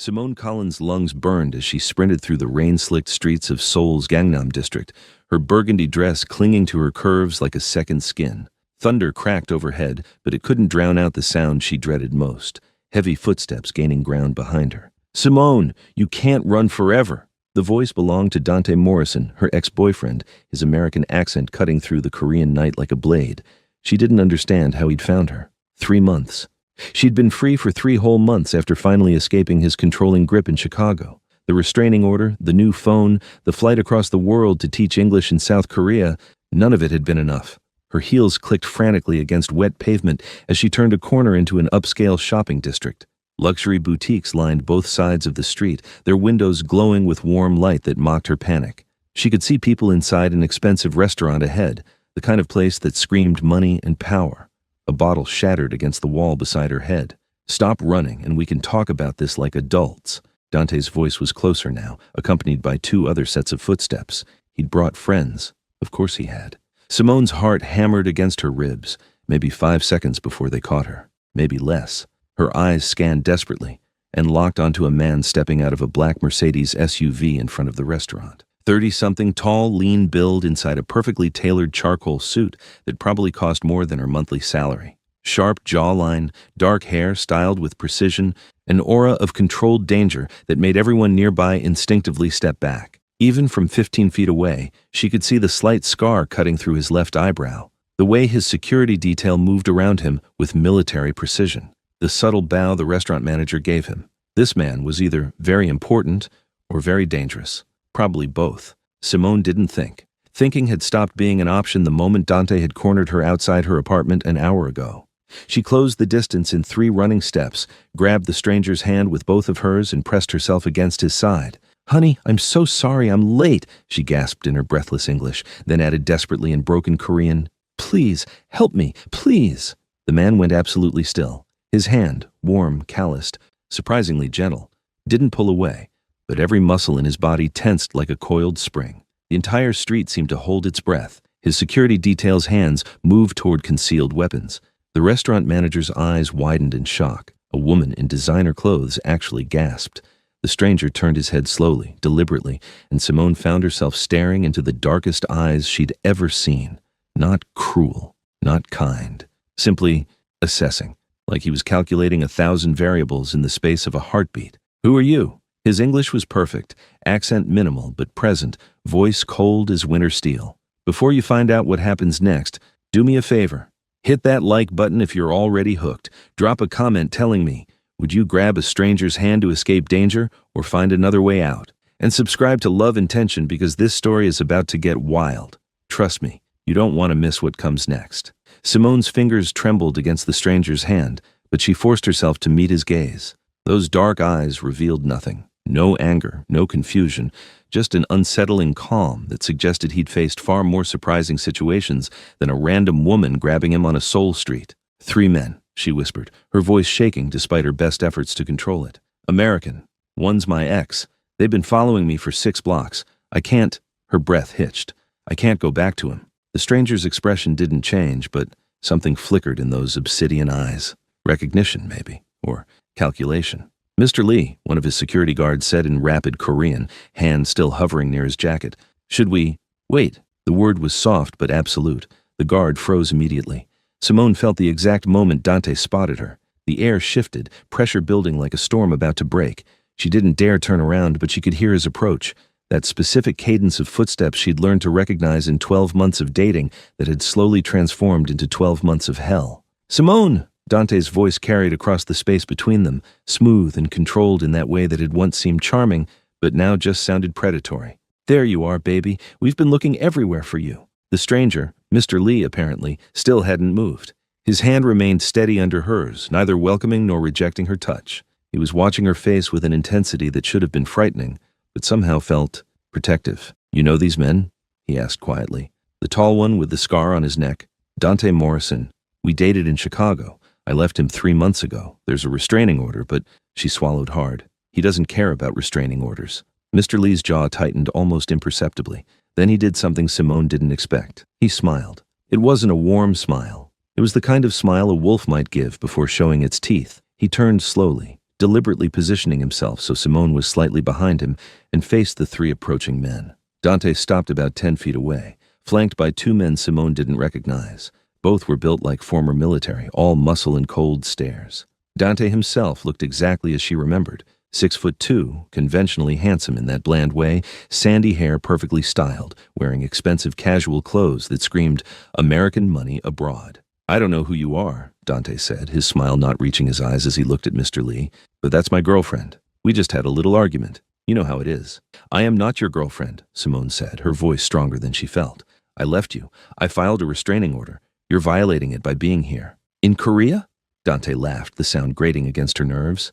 Simone Collins' lungs burned as she sprinted through the rain-slicked streets of Seoul's Gangnam district, her burgundy dress clinging to her curves like a second skin. Thunder cracked overhead, but it couldn't drown out the sound she dreaded most, heavy footsteps gaining ground behind her. "Simone, you can't run forever!" The voice belonged to Dante Morrison, her ex-boyfriend, his American accent cutting through the Korean night like a blade. She didn't understand how he'd found her. 3 months. She'd been free for 3 whole months after finally escaping his controlling grip in Chicago. The restraining order, the new phone, the flight across the world to teach English in South Korea, none of it had been enough. Her heels clicked frantically against wet pavement as she turned a corner into an upscale shopping district. Luxury boutiques lined both sides of the street, their windows glowing with warm light that mocked her panic. She could see people inside an expensive restaurant ahead, the kind of place that screamed money and power. A bottle shattered against the wall beside her head. "Stop running, and we can talk about this like adults." Dante's voice was closer now, accompanied by 2 other sets of footsteps. He'd brought friends. Of course he had. Simone's heart hammered against her ribs, maybe 5 seconds before they caught her. Maybe less. Her eyes scanned desperately, and locked onto a man stepping out of a black Mercedes SUV in front of the restaurant. 30-something, tall, lean build inside a perfectly tailored charcoal suit that probably cost more than her monthly salary. Sharp jawline, dark hair styled with precision, an aura of controlled danger that made everyone nearby instinctively step back. Even from 15 feet away, she could see the slight scar cutting through his left eyebrow, the way his security detail moved around him with military precision, the subtle bow the restaurant manager gave him. This man was either very important or very dangerous. Probably both. Simone didn't think. Thinking had stopped being an option the moment Dante had cornered her outside her apartment an hour ago. She closed the distance in 3 running steps, grabbed the stranger's hand with both of hers and pressed herself against his side. "Honey, I'm so sorry I'm late," she gasped in her breathless English, then added desperately in broken Korean, "Please, help me, please." The man went absolutely still. His hand, warm, calloused, surprisingly gentle, didn't pull away, but every muscle in his body tensed like a coiled spring. The entire street seemed to hold its breath. His security detail's hands moved toward concealed weapons. The restaurant manager's eyes widened in shock. A woman in designer clothes actually gasped. The stranger turned his head slowly, deliberately, and Simone found herself staring into the darkest eyes she'd ever seen. Not cruel, not kind, simply assessing, like he was calculating 1,000 variables in the space of a heartbeat. "Who are you?" His English was perfect, accent minimal but present, voice cold as winter steel. "Before you find out what happens next, do me a favor. Hit that like button if you're already hooked. Drop a comment telling me, would you grab a stranger's hand to escape danger or find another way out? And subscribe to Love and Tension because this story is about to get wild. Trust me, you don't want to miss what comes next." Simone's fingers trembled against the stranger's hand, but she forced herself to meet his gaze. Those dark eyes revealed nothing. No anger, no confusion, just an unsettling calm that suggested he'd faced far more surprising situations than a random woman grabbing him on a Seoul street. "3 men, she whispered, her voice shaking despite her best efforts to control it. "American. One's my ex. They've been following me for 6 blocks. I can't—" Her breath hitched. "I can't go back to him." The stranger's expression didn't change, but something flickered in those obsidian eyes. Recognition, maybe, or calculation. "Mr. Lee," one of his security guards said in rapid Korean, hand still hovering near his jacket. "Should we—" "Wait." The word was soft but absolute. The guard froze immediately. Simone felt the exact moment Dante spotted her. The air shifted, pressure building like a storm about to break. She didn't dare turn around, but she could hear his approach, that specific cadence of footsteps she'd learned to recognize in 12 months of dating that had slowly transformed into 12 months of hell. "Simone!" Dante's voice carried across the space between them, smooth and controlled in that way that had once seemed charming, but now just sounded predatory. "There you are, baby. We've been looking everywhere for you." The stranger, Mr. Lee apparently, still hadn't moved. His hand remained steady under hers, neither welcoming nor rejecting her touch. He was watching her face with an intensity that should have been frightening, but somehow felt protective. "You know these men?" he asked quietly. "The tall one with the scar on his neck? Dante Morrison. We dated in Chicago. I left him 3 months ago. There's a restraining order, but—" She swallowed hard. "He doesn't care about restraining orders." Mr. Lee's jaw tightened almost imperceptibly. Then he did something Simone didn't expect. He smiled. It wasn't a warm smile. It was the kind of smile a wolf might give before showing its teeth. He turned slowly, deliberately positioning himself so Simone was slightly behind him and faced the three approaching men. Dante stopped about 10 feet away, flanked by two men Simone didn't recognize. Both were built like former military, all muscle and cold stares. Dante himself looked exactly as she remembered. 6'2", conventionally handsome in that bland way, sandy hair perfectly styled, wearing expensive casual clothes that screamed American money abroad. "I don't know who you are," Dante said, his smile not reaching his eyes as he looked at Mr. Lee, "but that's my girlfriend. We just had a little argument. You know how it is." "I am not your girlfriend," Simone said, her voice stronger than she felt. "I left you. I filed a restraining order. You're violating it by being here." "In Korea?" Dante laughed, the sound grating against her nerves.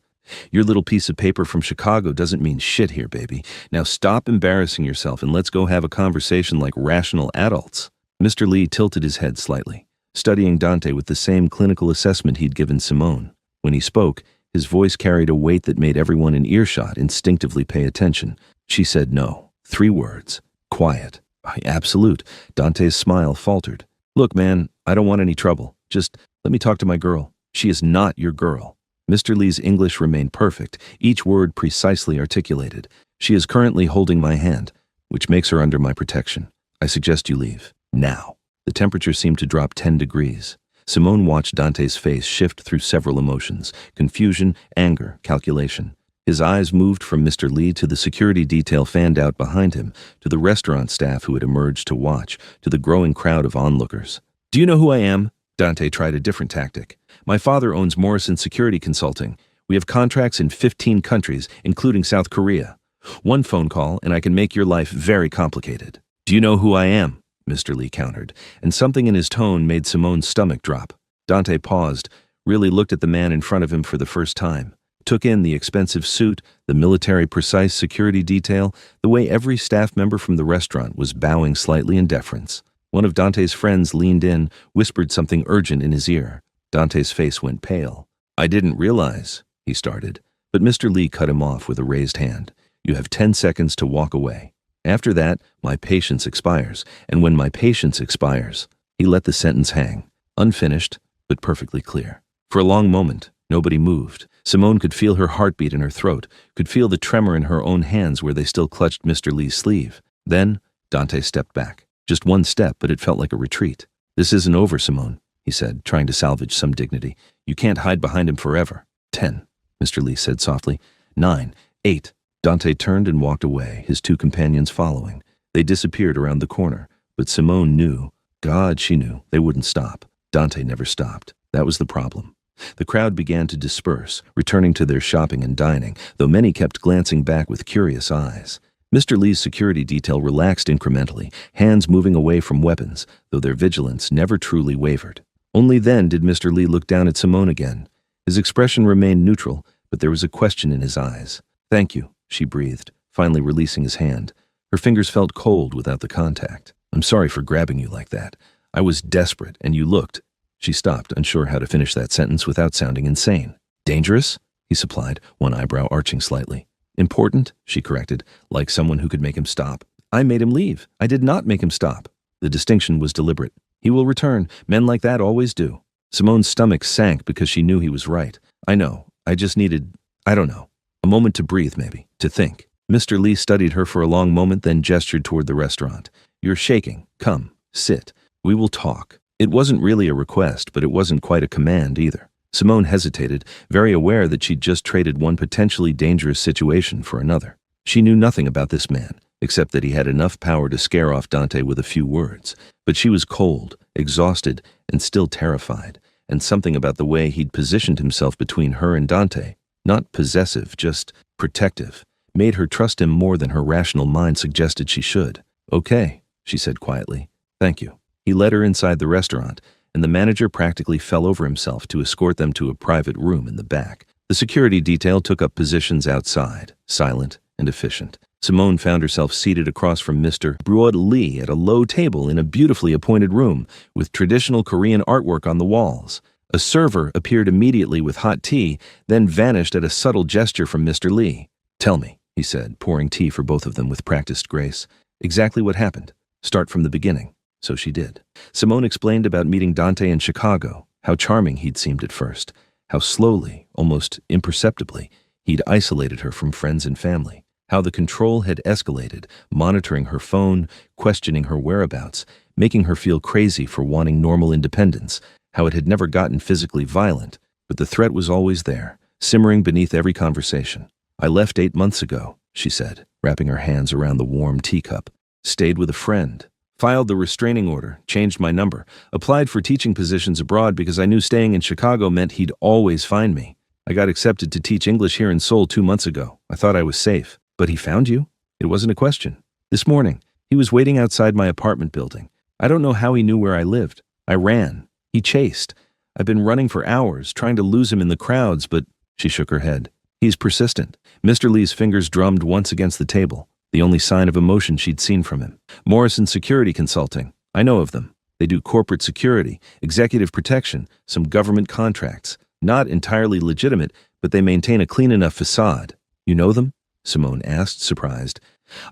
"Your little piece of paper from Chicago doesn't mean shit here, baby. Now stop embarrassing yourself and let's go have a conversation like rational adults." Mr. Lee tilted his head slightly, studying Dante with the same clinical assessment he'd given Simone. When he spoke, his voice carried a weight that made everyone in earshot instinctively pay attention. She said no. 3 words. Quiet. Absolute. Dante's smile faltered. "Look, man, I don't want any trouble. Just let me talk to my girl. She is not your girl." Mr. Lee's English remained perfect, each word precisely articulated. "She is currently holding my hand, which makes her under my protection. I suggest you leave. Now." The temperature seemed to drop 10 degrees. Simone watched Dante's face shift through several emotions: confusion, anger, calculation. His eyes moved from Mr. Lee to the security detail fanned out behind him, to the restaurant staff who had emerged to watch, to the growing crowd of onlookers. "Do you know who I am?" Dante tried a different tactic. "My father owns Morrison Security Consulting. We have contracts in 15 countries, including South Korea. One phone call, and I can make your life very complicated." "Do you know who I am?" Mr. Lee countered, and something in his tone made Simone's stomach drop. Dante paused, really looked at the man in front of him for the first time, took in the expensive suit, the military-precise security detail, the way every staff member from the restaurant was bowing slightly in deference. One of Dante's friends leaned in, whispered something urgent in his ear. Dante's face went pale. "I didn't realize," he started, but Mr. Lee cut him off with a raised hand. "You have 10 seconds to walk away. After that, my patience expires, and when my patience expires..." He let the sentence hang, unfinished, but perfectly clear. For a long moment, nobody moved. Simone could feel her heartbeat in her throat, could feel the tremor in her own hands where they still clutched Mr. Lee's sleeve. Then, Dante stepped back. Just one step, but it felt like a retreat. "This isn't over, Simone," he said, trying to salvage some dignity. "You can't hide behind him forever." 10, Mr. Lee said softly. 9, 8. Dante turned and walked away, his 2 companions following. They disappeared around the corner, but Simone knew, God, she knew, they wouldn't stop. Dante never stopped. That was the problem. The crowd began to disperse, returning to their shopping and dining, though many kept glancing back with curious eyes. Mr. Lee's security detail relaxed incrementally, hands moving away from weapons, though their vigilance never truly wavered. Only then did Mr. Lee look down at Simone again. His expression remained neutral, but there was a question in his eyes. "Thank you," she breathed, finally releasing his hand. Her fingers felt cold without the contact. "I'm sorry for grabbing you like that. I was desperate, and you looked..." She stopped, unsure how to finish that sentence without sounding insane. "Dangerous?" he supplied, one eyebrow arching slightly. "Important?" she corrected, like someone who could make him stop. "I made him leave. I did not make him stop." The distinction was deliberate. "He will return. Men like that always do." Simone's stomach sank because she knew he was right. "I know. I just needed, I don't know, a moment to breathe maybe, to think." Mr. Lee studied her for a long moment, then gestured toward the restaurant. "You're shaking. Come, sit. We will talk." It wasn't really a request, but it wasn't quite a command either. Simone hesitated, very aware that she'd just traded one potentially dangerous situation for another. She knew nothing about this man, except that he had enough power to scare off Dante with a few words. But she was cold, exhausted, and still terrified, and something about the way he'd positioned himself between her and Dante, not possessive, just protective, made her trust him more than her rational mind suggested she should. "Okay," she said quietly. "Thank you." He led her inside the restaurant, and the manager practically fell over himself to escort them to a private room in the back. The security detail took up positions outside, silent and efficient. Simone found herself seated across from Mr. Broad Lee at a low table in a beautifully appointed room with traditional Korean artwork on the walls. A server appeared immediately with hot tea, then vanished at a subtle gesture from Mr. Lee. "Tell me," he said, pouring tea for both of them with practiced grace, "exactly what happened. Start from the beginning." So she did. Simone explained about meeting Dante in Chicago, how charming he'd seemed at first, how slowly, almost imperceptibly, he'd isolated her from friends and family, how the control had escalated, monitoring her phone, questioning her whereabouts, making her feel crazy for wanting normal independence, how it had never gotten physically violent, but the threat was always there, simmering beneath every conversation. "I left 8 months ago," she said, wrapping her hands around the warm teacup. "Stayed with a friend. Filed the restraining order, changed my number, applied for teaching positions abroad because I knew staying in Chicago meant he'd always find me. I got accepted to teach English here in Seoul 2 months ago. I thought I was safe. But he found you? It wasn't a question. This morning, he was waiting outside my apartment building. I don't know how he knew where I lived. I ran. He chased. I've been running for hours, trying to lose him in the crowds, but..." She shook her head. "He's persistent." Mr. Lee's fingers drummed once against the table, the only sign of emotion she'd seen from him. "Morrison Security Consulting. I know of them. They do corporate security, executive protection, some government contracts. Not entirely legitimate, but they maintain a clean enough facade." "You know them?" Simone asked, surprised.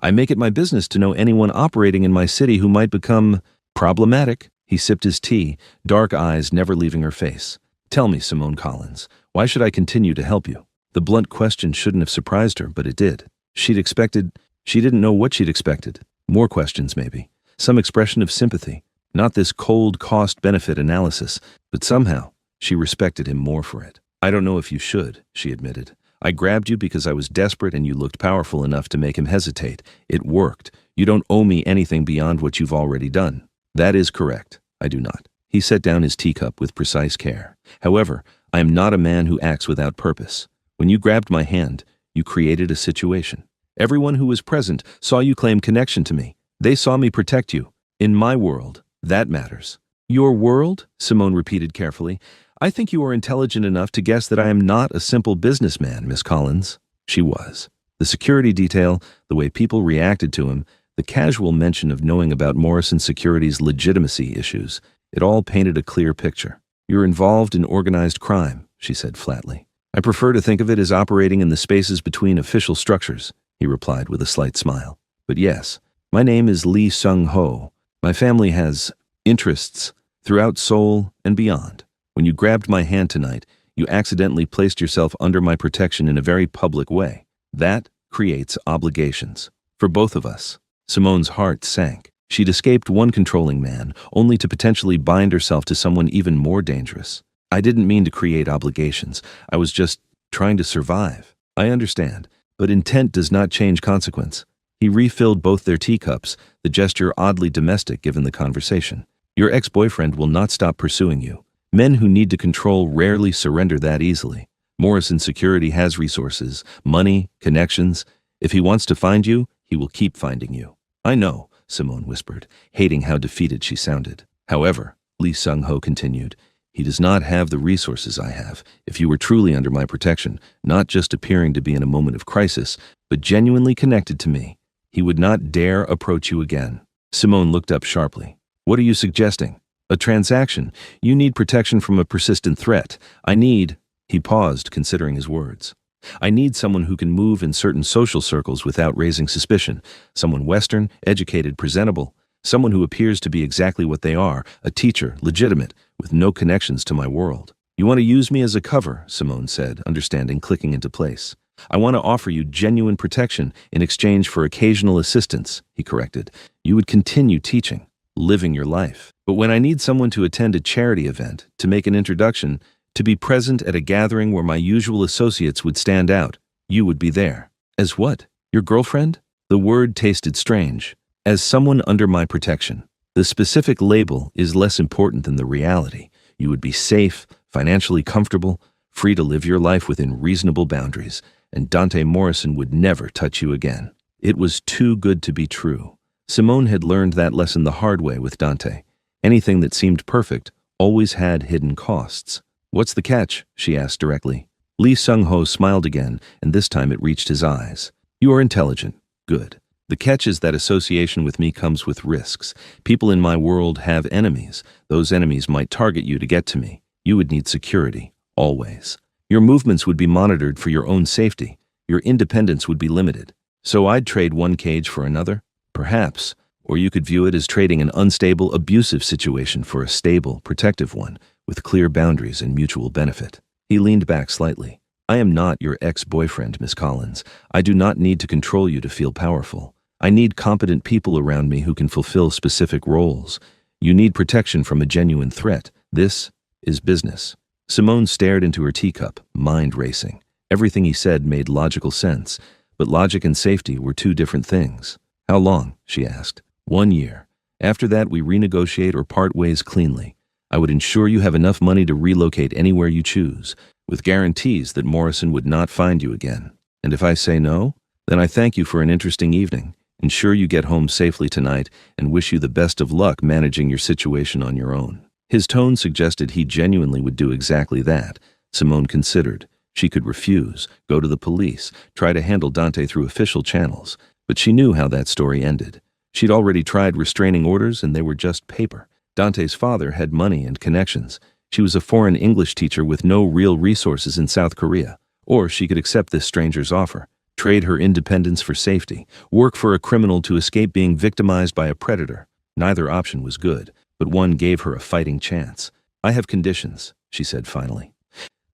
"I make it my business to know anyone operating in my city who might become problematic." He sipped his tea, dark eyes never leaving her face. "Tell me, Simone Collins, why should I continue to help you?" The blunt question shouldn't have surprised her, but it did. She didn't know what she'd expected. More questions, maybe. Some expression of sympathy. Not this cold cost-benefit analysis, but somehow she respected him more for it. "I don't know if you should," she admitted. "I grabbed you because I was desperate and you looked powerful enough to make him hesitate. It worked. You don't owe me anything beyond what you've already done." "That is correct. I do not." He set down his teacup with precise care. "However, I am not a man who acts without purpose. When you grabbed my hand, you created a situation. Everyone who was present saw you claim connection to me. They saw me protect you. In my world, that matters." "Your world?" Simone repeated carefully. "I think you are intelligent enough to guess that I am not a simple businessman, Miss Collins." She was. The security detail, the way people reacted to him, the casual mention of knowing about Morrison Security's legitimacy issues, it all painted a clear picture. "You're involved in organized crime," she said flatly. "I prefer to think of it as operating in the spaces between official structures," he replied with a slight smile. "But yes, my name is Lee Sung-ho. My family has interests throughout Seoul and beyond. When you grabbed my hand tonight, you accidentally placed yourself under my protection in a very public way. That creates obligations. For both of us." Simone's heart sank. She'd escaped one controlling man, only to potentially bind herself to someone even more dangerous. "I didn't mean to create obligations. I was just trying to survive." "I understand, but intent does not change consequence." He refilled both their teacups, the gesture oddly domestic given the conversation. "Your ex-boyfriend will not stop pursuing you. Men who need to control rarely surrender that easily. Morrison Security has resources, money, connections. If he wants to find you, he will keep finding you." "I know," Simone whispered, hating how defeated she sounded. "However," Lee Sung-ho continued, "he does not have the resources I have. If you were truly under my protection, not just appearing to be in a moment of crisis, but genuinely connected to me, he would not dare approach you again." Simone looked up sharply. "What are you suggesting? A transaction? You need protection from a persistent threat. I need..." He paused, considering his words. "I need someone who can move in certain social circles without raising suspicion. Someone Western, educated, presentable. Someone who appears to be exactly what they are, a teacher, legitimate, with no connections to my world." "You want to use me as a cover," Simone said, understanding clicking into place. "I want to offer you genuine protection in exchange for occasional assistance," he corrected. "You would continue teaching, living your life. But when I need someone to attend a charity event, to make an introduction, to be present at a gathering where my usual associates would stand out, you would be there." "As what? Your girlfriend?" The word tasted strange. "As someone under my protection. The specific label is less important than the reality. You would be safe, financially comfortable, free to live your life within reasonable boundaries, and Dante Morrison would never touch you again." It was too good to be true. Simone had learned that lesson the hard way with Dante. Anything that seemed perfect always had hidden costs. "What's the catch?" she asked directly. Lee Sung-ho smiled again, and this time it reached his eyes. "You are intelligent. Good. The catch is that association with me comes with risks. People in my world have enemies. Those enemies might target you to get to me. You would need security, always. Your movements would be monitored for your own safety. Your independence would be limited. So I'd trade one cage for another? Perhaps. Or you could view it as trading an unstable, abusive situation for a stable, protective one, with clear boundaries and mutual benefit." He leaned back slightly. I am not your ex-boyfriend, Miss Collins. I do not need to control you to feel powerful. I need competent people around me who can fulfill specific roles. You need protection from a genuine threat. This is business. Simone stared into her teacup, mind racing. Everything he said made logical sense, but logic and safety were two different things. How long? She asked. 1 year. After that, we renegotiate or part ways cleanly. I would ensure you have enough money to relocate anywhere you choose, with guarantees that Morrison would not find you again. And if I say no, then I thank you for an interesting evening, ensure you get home safely tonight, and wish you the best of luck managing your situation on your own. His tone suggested he genuinely would do exactly that. Simone considered. She could refuse, go to the police, try to handle Dante through official channels, but she knew how that story ended. She'd already tried restraining orders and they were just paper. Dante's father had money and connections. She was a foreign English teacher with no real resources in South Korea. Or she could accept this stranger's offer, trade her independence for safety, work for a criminal to escape being victimized by a predator. Neither option was good, but one gave her a fighting chance. I have conditions, she said finally.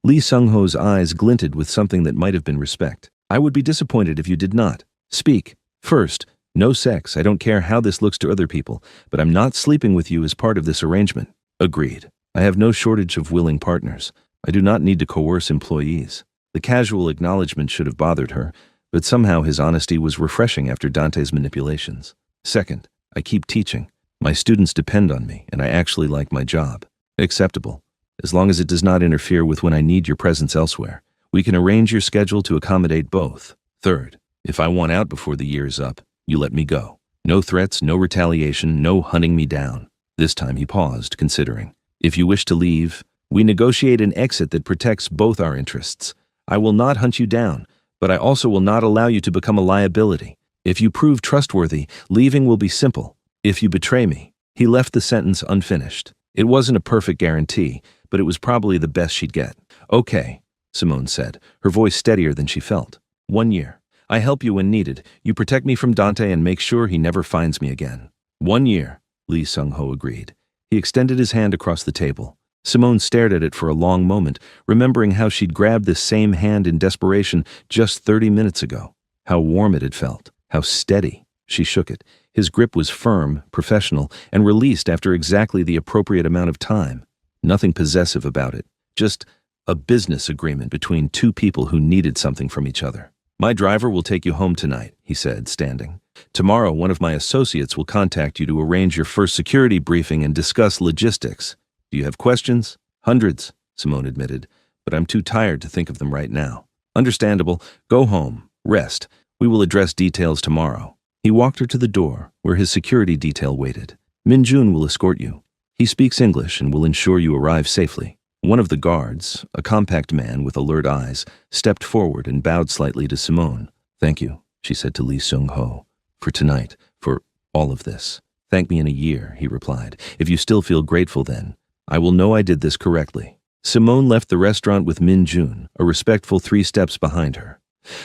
Lee Sung-ho's eyes glinted with something that might have been respect. I would be disappointed if you did not. Speak. First, no sex. I don't care how this looks to other people, but I'm not sleeping with you as part of this arrangement. Agreed. I have no shortage of willing partners. I do not need to coerce employees. The casual acknowledgement should have bothered her, but somehow his honesty was refreshing after Dante's manipulations. Second, I keep teaching. My students depend on me, and I actually like my job. Acceptable. As long as it does not interfere with when I need your presence elsewhere. We can arrange your schedule to accommodate both. Third, if I want out before the year is up, you let me go. No threats, no retaliation, no hunting me down. This time he paused, considering. If you wish to leave, we negotiate an exit that protects both our interests. I will not hunt you down, but I also will not allow you to become a liability. If you prove trustworthy, leaving will be simple. If you betray me. He left the sentence unfinished. It wasn't a perfect guarantee, but it was probably the best she'd get. Okay, Simone said, her voice steadier than she felt. 1 year. I help you when needed. You protect me from Dante and make sure he never finds me again. 1 year, Lee Sung-ho agreed. He extended his hand across the table. Simone stared at it for a long moment, remembering how she'd grabbed this same hand in desperation just 30 minutes ago. How warm it had felt. How steady. She shook it. His grip was firm, professional, and released after exactly the appropriate amount of time. Nothing possessive about it. Just a business agreement between two people who needed something from each other. My driver will take you home tonight, he said, standing. Tomorrow, one of my associates will contact you to arrange your first security briefing and discuss logistics. Do you have questions? Hundreds, Simone admitted, but I'm too tired to think of them right now. Understandable. Go home. Rest. We will address details tomorrow. He walked her to the door, where his security detail waited. Min-jun will escort you. He speaks English and will ensure you arrive safely. One of the guards, a compact man with alert eyes, stepped forward and bowed slightly to Simone. Thank you, she said to Lee Sung-ho, for tonight, for all of this. Thank me in a year, he replied. If you still feel grateful then, I will know I did this correctly. Simone left the restaurant with Min-jun, a respectful 3 steps behind her.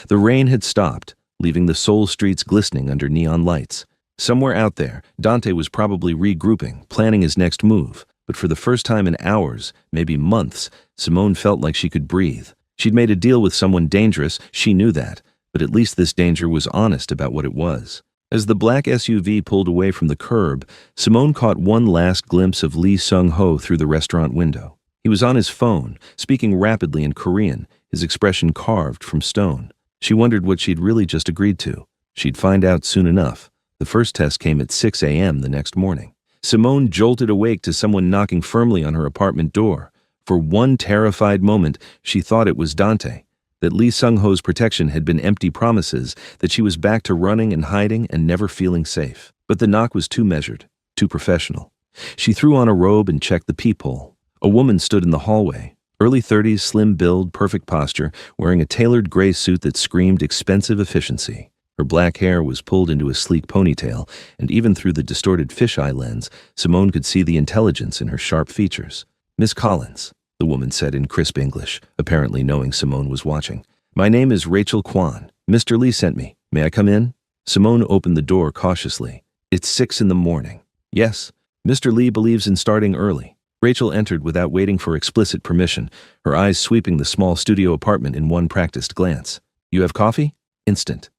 The rain had stopped, leaving the Seoul streets glistening under neon lights. Somewhere out there, Dante was probably regrouping, planning his next move. But for the first time in hours, maybe months, Simone felt like she could breathe. She'd made a deal with someone dangerous, she knew that, but at least this danger was honest about what it was. As the black SUV pulled away from the curb, Simone caught one last glimpse of Lee Sung-ho through the restaurant window. He was on his phone, speaking rapidly in Korean, his expression carved from stone. She wondered what she'd really just agreed to. She'd find out soon enough. The first test came at 6 a.m. the next morning. Simone jolted awake to someone knocking firmly on her apartment door. For one terrified moment, she thought it was Dante, that Lee Sung-ho's protection had been empty promises, that she was back to running and hiding and never feeling safe. But the knock was too measured, too professional. She threw on a robe and checked the peephole. A woman stood in the hallway, early 30s, slim build, perfect posture, wearing a tailored gray suit that screamed expensive efficiency. Her black hair was pulled into a sleek ponytail, and even through the distorted fisheye lens, Simone could see the intelligence in her sharp features. Miss Collins, the woman said in crisp English, apparently knowing Simone was watching. My name is Rachel Kwan. Mr. Lee sent me. May I come in? Simone opened the door cautiously. It's 6 in the morning. Yes, Mr. Lee believes in starting early. Rachel entered without waiting for explicit permission, her eyes sweeping the small studio apartment in one practiced glance. "You have coffee?" Instant.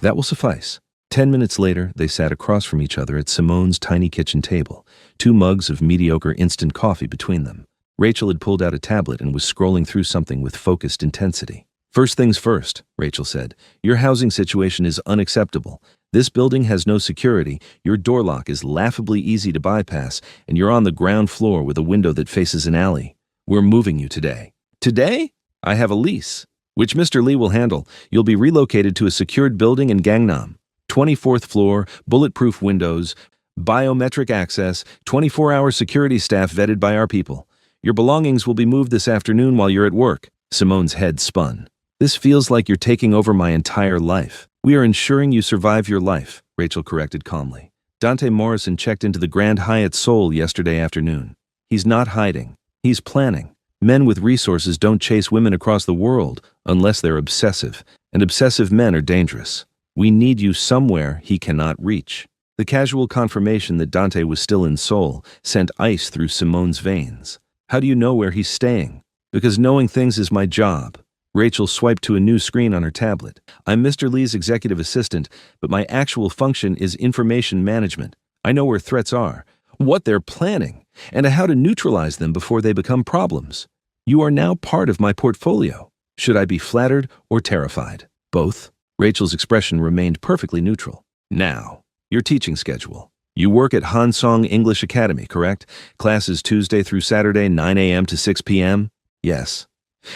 "That will suffice." 10 minutes later, they sat across from each other at Simone's tiny kitchen table, 2 mugs of mediocre instant coffee between them. Rachel had pulled out a tablet and was scrolling through something with focused intensity. "First things first," Rachel said. "Your housing situation is unacceptable. This building has no security, your door lock is laughably easy to bypass, and you're on the ground floor with a window that faces an alley. We're moving you today." "Today?" "I have a lease, which Mr. Lee will handle. You'll be relocated to a secured building in Gangnam. 24th floor, bulletproof windows, biometric access, 24-hour security staff vetted by our people. Your belongings will be moved this afternoon while you're at work." Simone's head spun. "This feels like you're taking over my entire life." "We are ensuring you survive your life," Rachel corrected calmly. "Dante Morrison checked into the Grand Hyatt Seoul yesterday afternoon. He's not hiding. He's planning. Men with resources don't chase women across the world unless they're obsessive, and obsessive men are dangerous. We need you somewhere he cannot reach." The casual confirmation that Dante was still in Seoul sent ice through Simone's veins. "How do you know where he's staying?" "Because knowing things is my job." Rachel swiped to a new screen on her tablet. "I'm Mr. Lee's executive assistant, but my actual function is information management. I know where threats are, what they're planning, and how to neutralize them before they become problems. You are now part of my portfolio. Should I be flattered or terrified?" "Both." Rachel's expression remained perfectly neutral. "Now, your teaching schedule. You work at Hansong English Academy, correct? Classes Tuesday through Saturday, 9 a.m. to 6 p.m.? "Yes."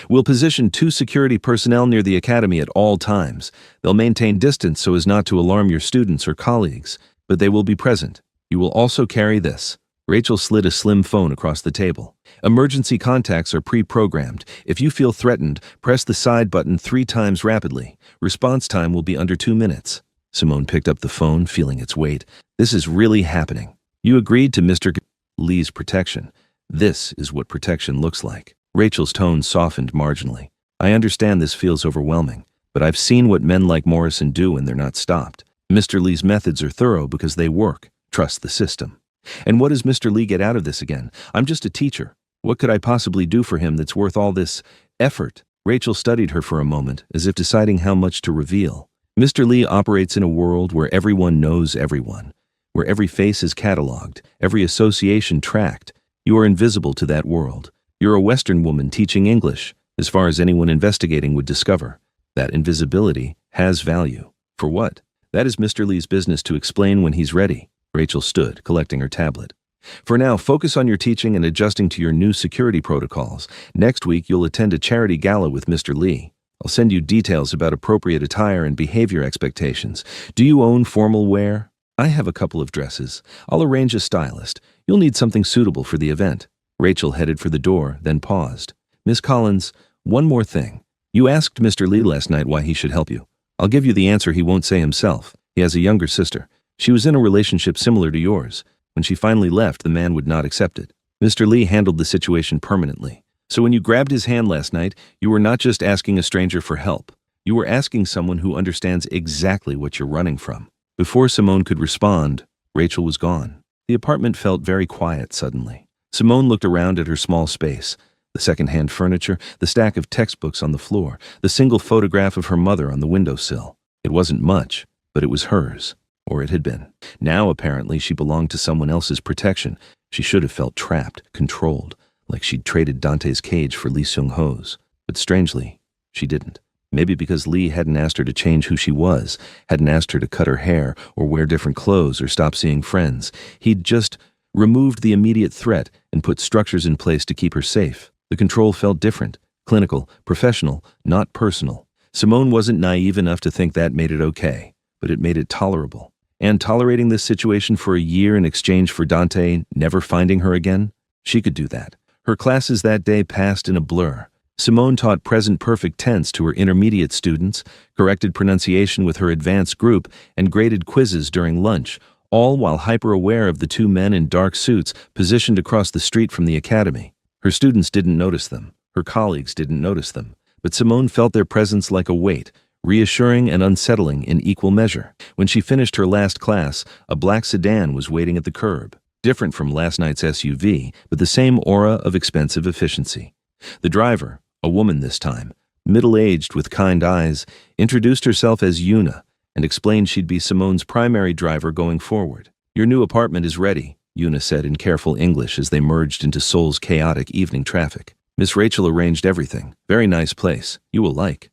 "We'll position 2 security personnel near the academy at all times. They'll maintain distance so as not to alarm your students or colleagues, but they will be present. You will also carry this." Rachel slid a slim phone across the table. "Emergency contacts are pre-programmed. If you feel threatened, press the side button 3 times rapidly. Response time will be under 2 minutes. Simone picked up the phone, feeling its weight. "This is really happening. You agreed to Mr. Lee's protection. This is what protection looks like." Rachel's tone softened marginally. "I understand this feels overwhelming, but I've seen what men like Morrison do and they're not stopped. Mr. Lee's methods are thorough because they work. Trust the system." "And what does Mr. Lee get out of this again? I'm just a teacher. What could I possibly do for him that's worth all this effort?" Rachel studied her for a moment, as if deciding how much to reveal. "Mr. Lee operates in a world where everyone knows everyone, where every face is cataloged, every association tracked. You are invisible to that world. You're a Western woman teaching English, as far as anyone investigating would discover. That invisibility has value. For what? That is Mr. Lee's business to explain when he's ready." Rachel stood, collecting her tablet. "For now, focus on your teaching and adjusting to your new security protocols. Next week, you'll attend a charity gala with Mr. Lee. I'll send you details about appropriate attire and behavior expectations. Do you own formal wear?" "I have a couple of dresses. I'll arrange a stylist. You'll need something suitable for the event." Rachel headed for the door, then paused. "Miss Collins, one more thing. You asked Mr. Lee last night why he should help you. I'll give you the answer he won't say himself. He has a younger sister. She was in a relationship similar to yours. When she finally left, the man would not accept it. Mr. Lee handled the situation permanently. So when you grabbed his hand last night, you were not just asking a stranger for help. You were asking someone who understands exactly what you're running from." Before Simone could respond, Rachel was gone. The apartment felt very quiet suddenly. Simone looked around at her small space. The second-hand furniture, the stack of textbooks on the floor, the single photograph of her mother on the windowsill. It wasn't much, but it was hers. Or it had been. Now, apparently, she belonged to someone else's protection. She should have felt trapped, controlled, like she'd traded Dante's cage for Lee Seung-ho's. But strangely, she didn't. Maybe because Lee hadn't asked her to change who she was, hadn't asked her to cut her hair or wear different clothes or stop seeing friends. He'd just removed the immediate threat and put structures in place to keep her safe. The control felt different, clinical, professional, not personal. Simone wasn't naive enough to think that made it okay, but it made it tolerable. And tolerating this situation for a year in exchange for Dante never finding her again? She could do that. Her classes that day passed in a blur. Simone taught present perfect tense to her intermediate students, corrected pronunciation with her advanced group, and graded quizzes during lunch, all while hyper-aware of the 2 men in dark suits positioned across the street from the academy. Her students didn't notice them. Her colleagues didn't notice them. But Simone felt their presence like a weight, reassuring and unsettling in equal measure. When she finished her last class, a black sedan was waiting at the curb. different from last night's SUV, but the same aura of expensive efficiency. The driver, a woman this time, middle-aged with kind eyes, introduced herself as Yuna and explained she'd be Simone's primary driver going forward. "Your new apartment is ready," Yuna said in careful English as they merged into Seoul's chaotic evening traffic. "Miss Rachel arranged everything. Very nice place. You will like."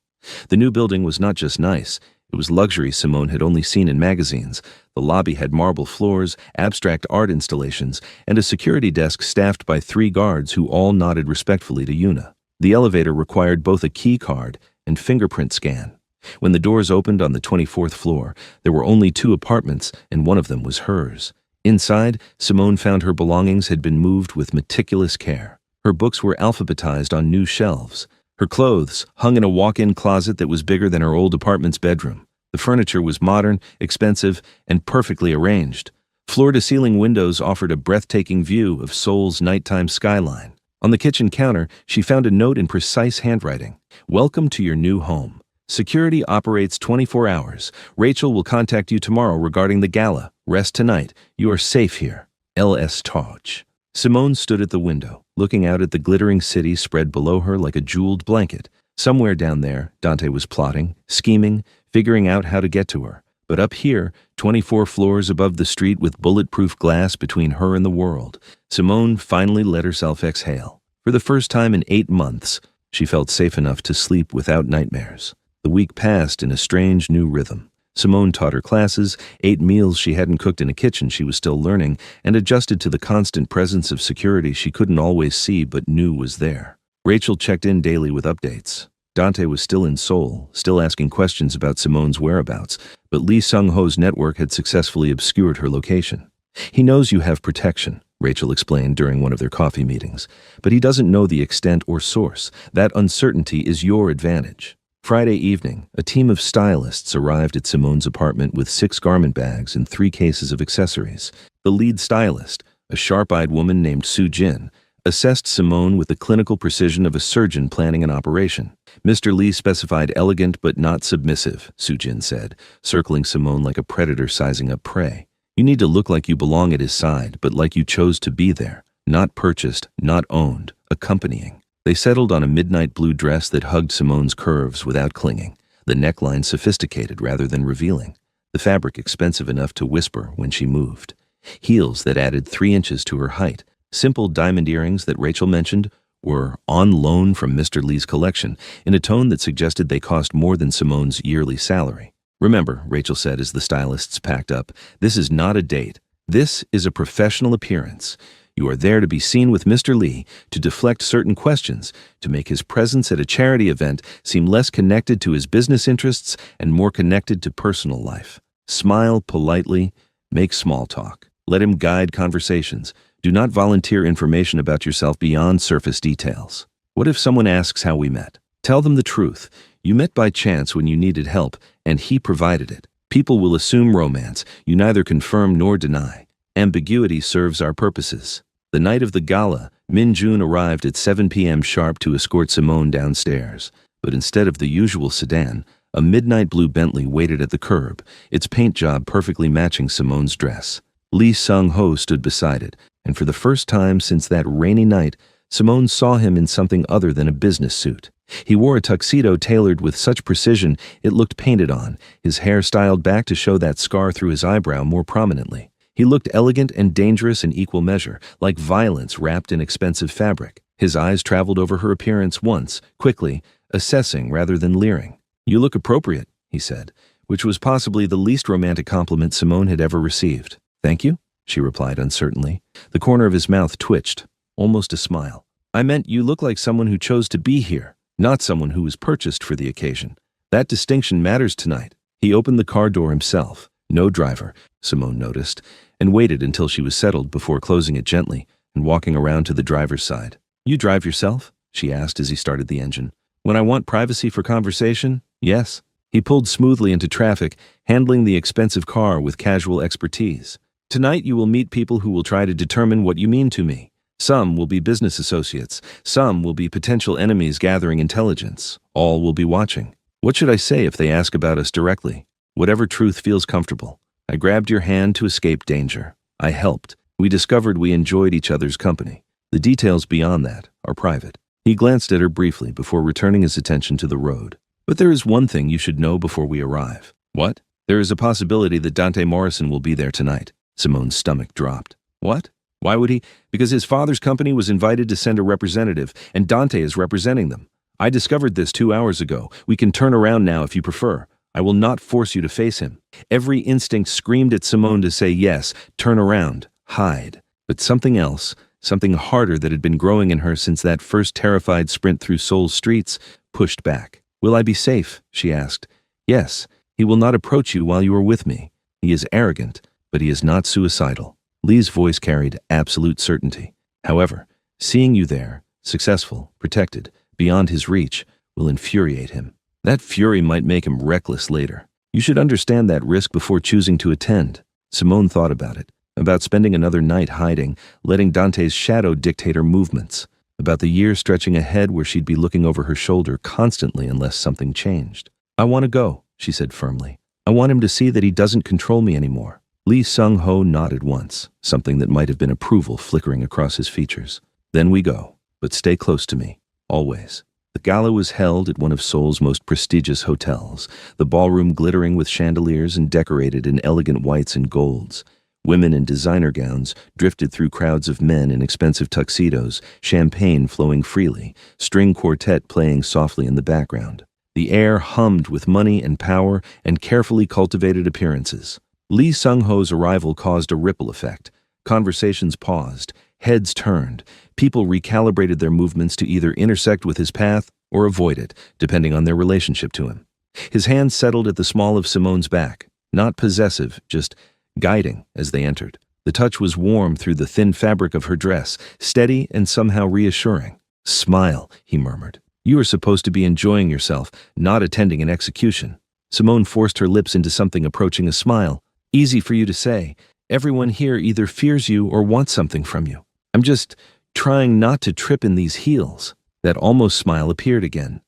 The new building was not just nice, it was luxury Simone had only seen in magazines. The lobby had marble floors, abstract art installations, and a security desk staffed by 3 guards who all nodded respectfully to Yuna. The elevator required both a key card and fingerprint scan. When the doors opened on the 24th floor, there were only 2 apartments, and one of them was hers. Inside, Simone found her belongings had been moved with meticulous care. Her books were alphabetized on new shelves. Her clothes hung in a walk-in closet that was bigger than her old apartment's bedroom. The furniture was modern, expensive, and perfectly arranged. Floor-to-ceiling windows offered a breathtaking view of Seoul's nighttime skyline. On the kitchen counter, she found a note in precise handwriting. "Welcome to your new home. Security operates 24 hours. Rachel will contact you tomorrow regarding the gala. Rest tonight. You are safe here. L.S. Taj." Simone stood at the window, looking out at the glittering city spread below her like a jeweled blanket. Somewhere down there, Dante was plotting, scheming, figuring out how to get to her. But up here, 24 floors above the street with bulletproof glass between her and the world, Simone finally let herself exhale. For the first time in 8 months, she felt safe enough to sleep without nightmares. The week passed in a strange new rhythm. Simone taught her classes, ate meals she hadn't cooked in a kitchen she was still learning, and adjusted to the constant presence of security she couldn't always see but knew was there. Rachel checked in daily with updates. Dante was still in Seoul, still asking questions about Simone's whereabouts, but Lee Sung-ho's network had successfully obscured her location. "He knows you have protection," Rachel explained during one of their coffee meetings, "but he doesn't know the extent or source. That uncertainty is your advantage." Friday evening, a team of stylists arrived at Simone's apartment with 6 garment bags and 3 cases of accessories. The lead stylist, a sharp-eyed woman named Soo Jin, assessed Simone with the clinical precision of a surgeon planning an operation. "Mr. Lee specified elegant but not submissive," Soo Jin said, circling Simone like a predator sizing up prey. "You need to look like you belong at his side, but like you chose to be there. Not purchased, not owned, accompanying." They settled on a midnight blue dress that hugged Simone's curves without clinging, the neckline sophisticated rather than revealing, the fabric expensive enough to whisper when she moved. Heels that added 3 inches to her height, simple diamond earrings that Rachel mentioned were on loan from Mr. Lee's collection in a tone that suggested they cost more than Simone's yearly salary. "Remember," Rachel said as the stylists packed up, "this is not a date. This is a professional appearance. You are there to be seen with Mr. Lee, to deflect certain questions, to make his presence at a charity event seem less connected to his business interests and more connected to personal life. Smile politely, make small talk. Let him guide conversations. Do not volunteer information about yourself beyond surface details. What if someone asks how we met? Tell them the truth. You met by chance when you needed help, and he provided it. People will assume romance. You neither confirm nor deny. Ambiguity serves our purposes." The night of the gala, Min Jun arrived at 7 p.m. sharp to escort Simone downstairs. But instead of the usual sedan, a midnight blue Bentley waited at the curb, its paint job perfectly matching Simone's dress. Lee Sung-ho stood beside it, and for the first time since that rainy night, Simone saw him in something other than a business suit. He wore a tuxedo tailored with such precision it looked painted on, his hair styled back to show that scar through his eyebrow more prominently. He looked elegant and dangerous in equal measure, like violence wrapped in expensive fabric. His eyes traveled over her appearance once, quickly, assessing rather than leering. "You look appropriate," he said, which was possibly the least romantic compliment Simone had ever received. "Thank you," she replied uncertainly. The corner of his mouth twitched, almost a smile. "I meant you look like someone who chose to be here, not someone who was purchased for the occasion. That distinction matters tonight." He opened the car door himself. No driver, Simone noticed, and waited until she was settled before closing it gently and walking around to the driver's side. "You drive yourself?" she asked as he started the engine. "When I want privacy for conversation, yes." He pulled smoothly into traffic, handling the expensive car with casual expertise. "Tonight you will meet people who will try to determine what you mean to me. Some will be business associates. Some will be potential enemies gathering intelligence. All will be watching. What should I say if they ask about us directly? Whatever truth feels comfortable. I grabbed your hand to escape danger. I helped. We discovered we enjoyed each other's company. The details beyond that are private. He glanced at her briefly before returning his attention to the road. But there is one thing you should know before we arrive. What? There is a possibility that Dante Morrison will be there tonight. Simone's stomach dropped. What? Why would he? Because his father's company was invited to send a representative, and Dante is representing them. I discovered this 2 hours ago. We can turn around now if you prefer. I will not force you to face him. Every instinct screamed at Simone to say yes, turn around, hide. But something else, something harder that had been growing in her since that first terrified sprint through Seoul's streets, pushed back. Will I be safe? She asked. Yes, he will not approach you while you are with me. He is arrogant, but he is not suicidal. Lee's voice carried absolute certainty. However, seeing you there, successful, protected, beyond his reach, will infuriate him. That fury might make him reckless later. You should understand that risk before choosing to attend. Simone thought about it, about spending another night hiding, letting Dante's shadow dictate her movements, about the year stretching ahead where she'd be looking over her shoulder constantly unless something changed. I want to go, she said firmly. I want him to see that he doesn't control me anymore. Lee Sung-ho nodded once, something that might have been approval flickering across his features. Then we go, but stay close to me, always. The gala was held at one of Seoul's most prestigious hotels, the ballroom glittering with chandeliers and decorated in elegant whites and golds. Women in designer gowns drifted through crowds of men in expensive tuxedos, champagne flowing freely, string quartet playing softly in the background. The air hummed with money and power and carefully cultivated appearances. Lee Sung-ho's arrival caused a ripple effect. Conversations paused, heads turned. People recalibrated their movements to either intersect with his path or avoid it, depending on their relationship to him. His hand settled at the small of Simone's back, not possessive, just guiding as they entered. The touch was warm through the thin fabric of her dress, steady and somehow reassuring. Smile, he murmured. You are supposed to be enjoying yourself, not attending an execution. Simone forced her lips into something approaching a smile. Easy for you to say. Everyone here either fears you or wants something from you. I'm just trying not to trip in these heels. That almost smile appeared again.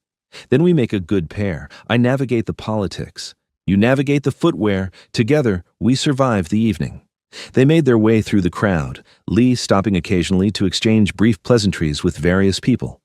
Then we make a good pair. I navigate the politics. You navigate the footwear. Together, we survive the evening. They made their way through the crowd, Lee stopping occasionally to exchange brief pleasantries with various people.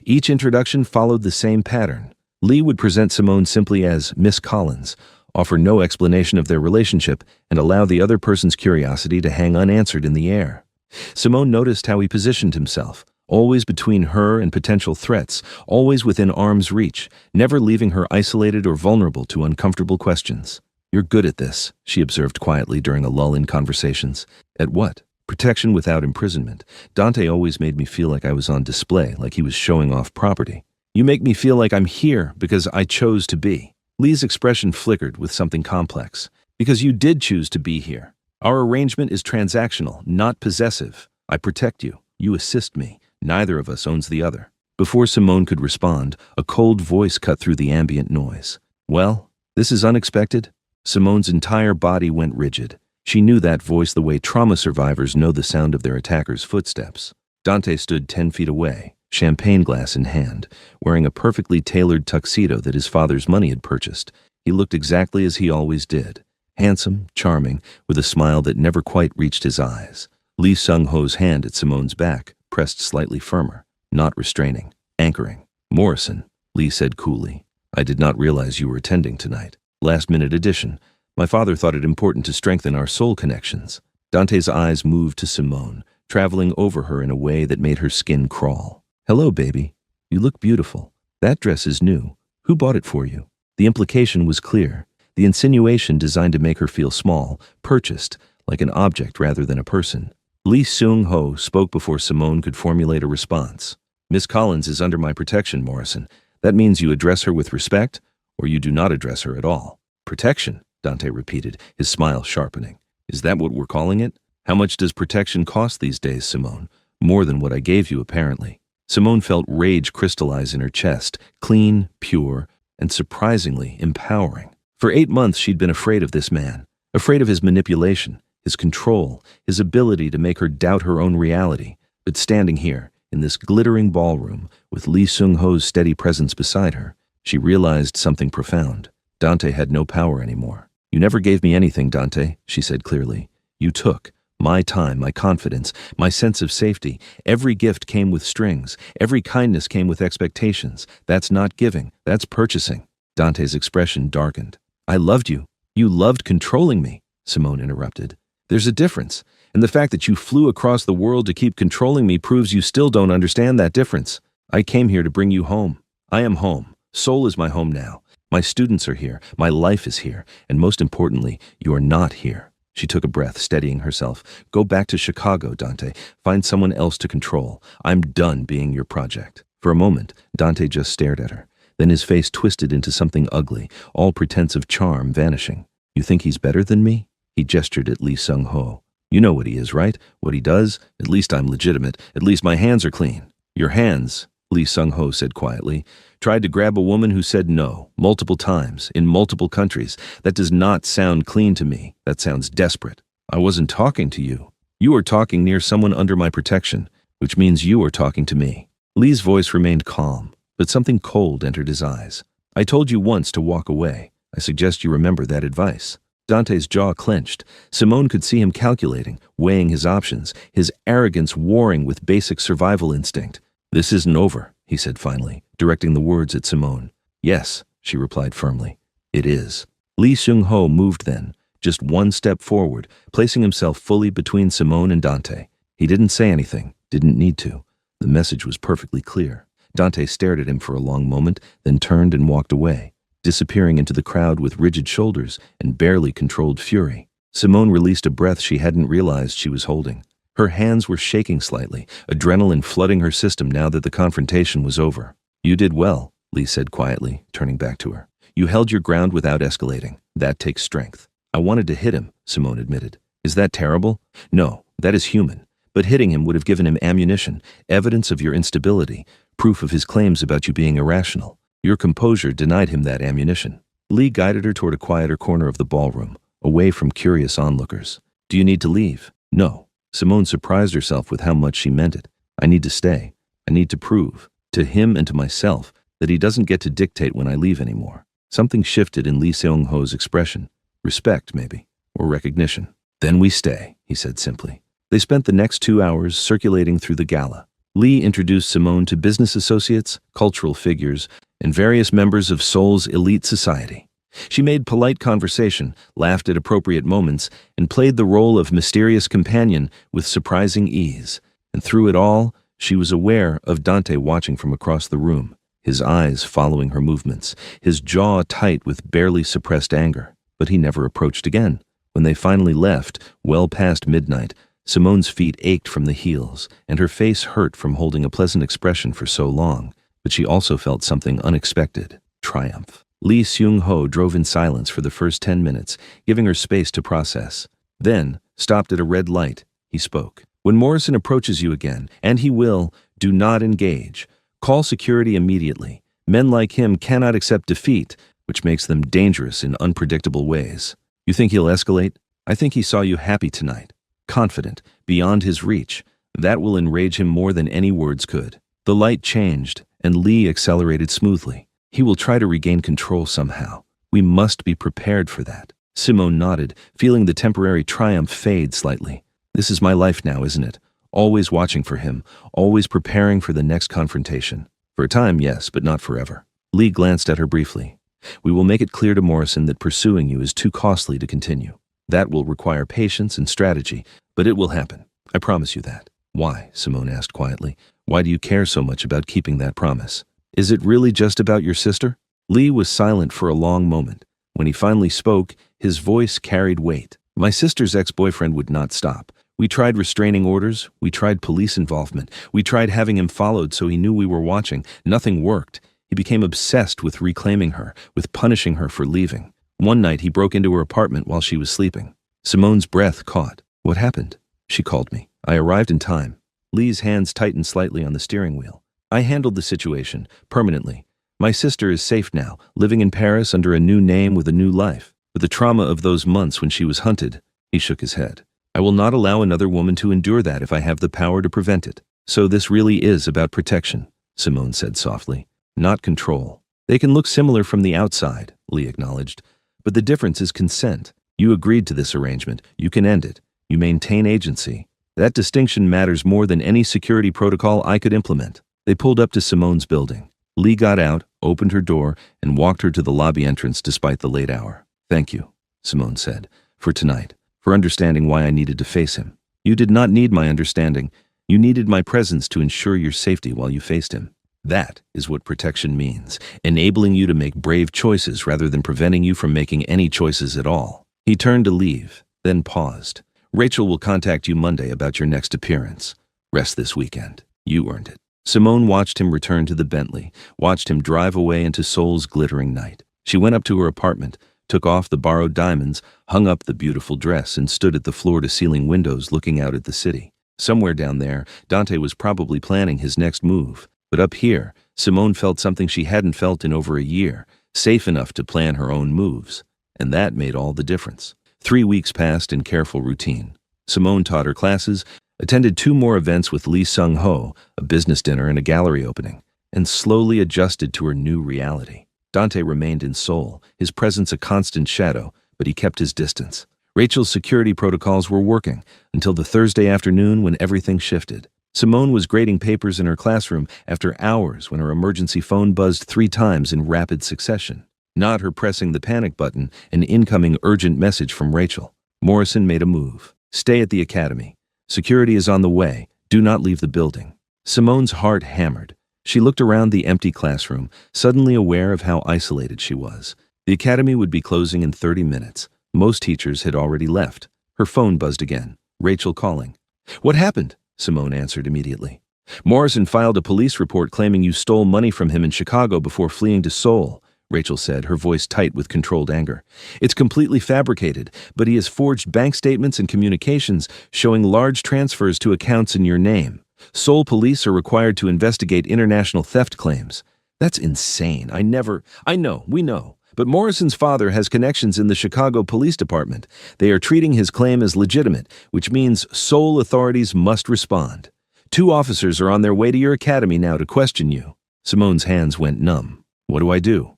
Each introduction followed the same pattern. Lee would present Simone simply as Miss Collins, offer no explanation of their relationship, and allow the other person's curiosity to hang unanswered in the air. Simone noticed how he positioned himself, always between her and potential threats, always within arm's reach, never leaving her isolated or vulnerable to uncomfortable questions. You're good at this, she observed quietly during a lull in conversations. At what? Protection without imprisonment. Dante always made me feel like I was on display, like he was showing off property. You make me feel like I'm here because I chose to be. Lee's expression flickered with something complex. Because you did choose to be here. Our arrangement is transactional, not possessive. I protect you. You assist me. Neither of us owns the other. Before Simone could respond, a cold voice cut through the ambient noise. Well, this is unexpected. Simone's entire body went rigid. She knew that voice the way trauma survivors know the sound of their attacker's footsteps. Dante stood 10 feet away, champagne glass in hand, wearing a perfectly tailored tuxedo that his father's money had purchased. He looked exactly as he always did. Handsome, charming, with a smile that never quite reached his eyes. Lee Sung-ho's hand at Simone's back pressed slightly firmer, not restraining, anchoring. Morrison, Lee said coolly. I did not realize you were attending tonight. Last-minute addition. My father thought it important to strengthen our soul connections. Dante's eyes moved to Simone, traveling over her in a way that made her skin crawl. Hello, baby. You look beautiful. That dress is new. Who bought it for you? The implication was clear. The insinuation designed to make her feel small, purchased, like an object rather than a person. Lee Sung-ho spoke before Simone could formulate a response. Miss Collins is under my protection, Morrison. That means you address her with respect, or you do not address her at all. Protection, Dante repeated, his smile sharpening. Is that what we're calling it? How much does protection cost these days, Simone? More than what I gave you, apparently. Simone felt rage crystallize in her chest, clean, pure, and surprisingly empowering. For 8 months she'd been afraid of this man, afraid of his manipulation, his control, his ability to make her doubt her own reality. But standing here, in this glittering ballroom, with Lee Sung-ho's steady presence beside her, she realized something profound. Dante had no power anymore. You never gave me anything, Dante, she said clearly. You took, My time, my confidence, my sense of safety. Every gift came with strings. Every kindness came with expectations. That's not giving, that's purchasing. Dante's expression darkened. I loved you. You loved controlling me, Simone interrupted. There's a difference, and the fact that you flew across the world to keep controlling me proves you still don't understand that difference. I came here to bring you home. I am home. Seoul is my home now. My students are here. My life is here. And most importantly, you are not here. She took a breath, steadying herself. Go back to Chicago, Dante. Find someone else to control. I'm done being your project. For a moment, Dante just stared at her. Then his face twisted into something ugly, all pretense of charm vanishing. You think he's better than me? He gestured at Lee Sung-ho. You know what he is, right? What he does? At least I'm legitimate. At least my hands are clean. Your hands, Lee Sung-ho said quietly, tried to grab a woman who said no, multiple times, in multiple countries. That does not sound clean to me. That sounds desperate. I wasn't talking to you. You are talking near someone under my protection, which means you are talking to me. Lee's voice remained calm, but something cold entered his eyes. I told you once to walk away. I suggest you remember that advice. Dante's jaw clenched. Simone could see him calculating, weighing his options, his arrogance warring with basic survival instinct. This isn't over, he said finally, directing the words at Simone. Yes, she replied firmly. It is. Lee Sung-ho moved then, just one step forward, placing himself fully between Simone and Dante. He didn't say anything, didn't need to. The message was perfectly clear. Dante stared at him for a long moment, then turned and walked away, disappearing into the crowd with rigid shoulders and barely controlled fury. Simone released a breath she hadn't realized she was holding. Her hands were shaking slightly, adrenaline flooding her system now that the confrontation was over. You did well, Lee said quietly, turning back to her. You held your ground without escalating. That takes strength. I wanted to hit him, Simone admitted. Is that terrible? No, that is human. But hitting him would have given him ammunition, evidence of your instability, proof of his claims about you being irrational. Your composure denied him that ammunition. Lee guided her toward a quieter corner of the ballroom, away from curious onlookers. Do you need to leave? No. Simone surprised herself with how much she meant it. I need to stay. I need to prove, to him and to myself, that he doesn't get to dictate when I leave anymore. Something shifted in Lee Seung-ho's expression. Respect, maybe, or recognition. Then we stay, he said simply. They spent the next 2 hours circulating through the gala. Lee introduced Simone to business associates, cultural figures, and various members of Seoul's elite society. She made polite conversation, laughed at appropriate moments, and played the role of mysterious companion with surprising ease. And through it all, she was aware of Dante watching from across the room, his eyes following her movements, his jaw tight with barely suppressed anger. But he never approached again. When they finally left, well past midnight, Simone's feet ached from the heels, and her face hurt from holding a pleasant expression for so long. But she also felt something unexpected, triumph. Lee Seung-ho drove in silence for the first 10 minutes, giving her space to process. Then, stopped at a red light, he spoke. When Morrison approaches you again, and he will, do not engage. Call security immediately. Men like him cannot accept defeat, which makes them dangerous in unpredictable ways. You think he'll escalate? I think he saw you happy tonight, confident, beyond his reach. That will enrage him more than any words could. The light changed, and Lee accelerated smoothly. He will try to regain control somehow. We must be prepared for that. Simone nodded, feeling the temporary triumph fade slightly. This is my life now, isn't it? Always watching for him, always preparing for the next confrontation. For a time, yes, but not forever. Lee glanced at her briefly. We will make it clear to Morrison that pursuing you is too costly to continue. That will require patience and strategy, but it will happen. I promise you that. Why? Simone asked quietly. Why do you care so much about keeping that promise? Is it really just about your sister? Lee was silent for a long moment. When he finally spoke, his voice carried weight. My sister's ex-boyfriend would not stop. We tried restraining orders. We tried police involvement. We tried having him followed so he knew we were watching. Nothing worked. He became obsessed with reclaiming her, with punishing her for leaving. One night he broke into her apartment while she was sleeping. Simone's breath caught. What happened? She called me. I arrived in time. Lee's hands tightened slightly on the steering wheel. I handled the situation, permanently. My sister is safe now, living in Paris under a new name with a new life. But the trauma of those months when she was hunted, he shook his head. I will not allow another woman to endure that if I have the power to prevent it. So this really is about protection, Simone said softly. Not control. They can look similar from the outside, Lee acknowledged. But the difference is consent. You agreed to this arrangement. You can end it. You maintain agency. That distinction matters more than any security protocol I could implement. They pulled up to Simone's building. Lee got out, opened her door, and walked her to the lobby entrance despite the late hour. "Thank you," Simone said, "for tonight, for understanding why I needed to face him. You did not need my understanding. You needed my presence to ensure your safety while you faced him. That is what protection means, enabling you to make brave choices rather than preventing you from making any choices at all." He turned to leave, then paused. "Rachel will contact you Monday about your next appearance. Rest this weekend. You earned it." Simone watched him return to the Bentley, watched him drive away into Seoul's glittering night. She went up to her apartment, took off the borrowed diamonds, hung up the beautiful dress, and stood at the floor-to-ceiling windows looking out at the city. Somewhere down there, Dante was probably planning his next move. But up here, Simone felt something she hadn't felt in over a year, safe enough to plan her own moves. And that made all the difference. 3 weeks passed in careful routine. Simone taught her classes, attended 2 more events with Lee Sung-ho, a business dinner and a gallery opening, and slowly adjusted to her new reality. Dante remained in Seoul, his presence a constant shadow, but he kept his distance. Rachel's security protocols were working until the Thursday afternoon when everything shifted. Simone was grading papers in her classroom after hours when her emergency phone buzzed 3 times in rapid succession. Not her pressing the panic button, an incoming urgent message from Rachel. Morrison made a move. "Stay at the academy. Security is on the way. Do not leave the building." Simone's heart hammered. She looked around the empty classroom, suddenly aware of how isolated she was. The academy would be closing in 30 minutes. Most teachers had already left. Her phone buzzed again. Rachel calling. "What happened?" Simone answered immediately. "Morrison filed a police report claiming you stole money from him in Chicago before fleeing to Seoul," Rachel said, her voice tight with controlled anger. "It's completely fabricated, but he has forged bank statements and communications showing large transfers to accounts in your name. Seoul police are required to investigate international theft claims." "That's insane. I know, we know. But Morrison's father has connections in the Chicago Police Department. They are treating his claim as legitimate, which means Seoul authorities must respond. 2 officers are on their way to your academy now to question you." Simone's hands went numb. "What do I do?"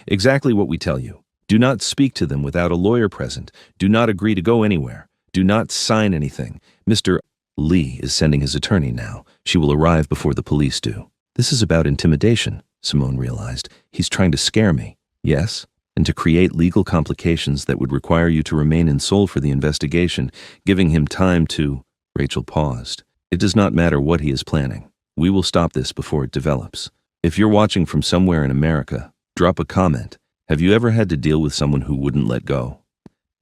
"Exactly what we tell you. Do not speak to them without a lawyer present. Do not agree to go anywhere. Do not sign anything. Mr. Lee is sending his attorney now. She will arrive before the police do." "This is about intimidation," Simone realized. "He's trying to scare me." "Yes, and to create legal complications that would require you to remain in Seoul for the investigation, giving him time to—" Rachel paused. "It does not matter what he is planning. We will stop this before it develops. If you're watching from somewhere in America, drop a comment. Have you ever had to deal with someone who wouldn't let go?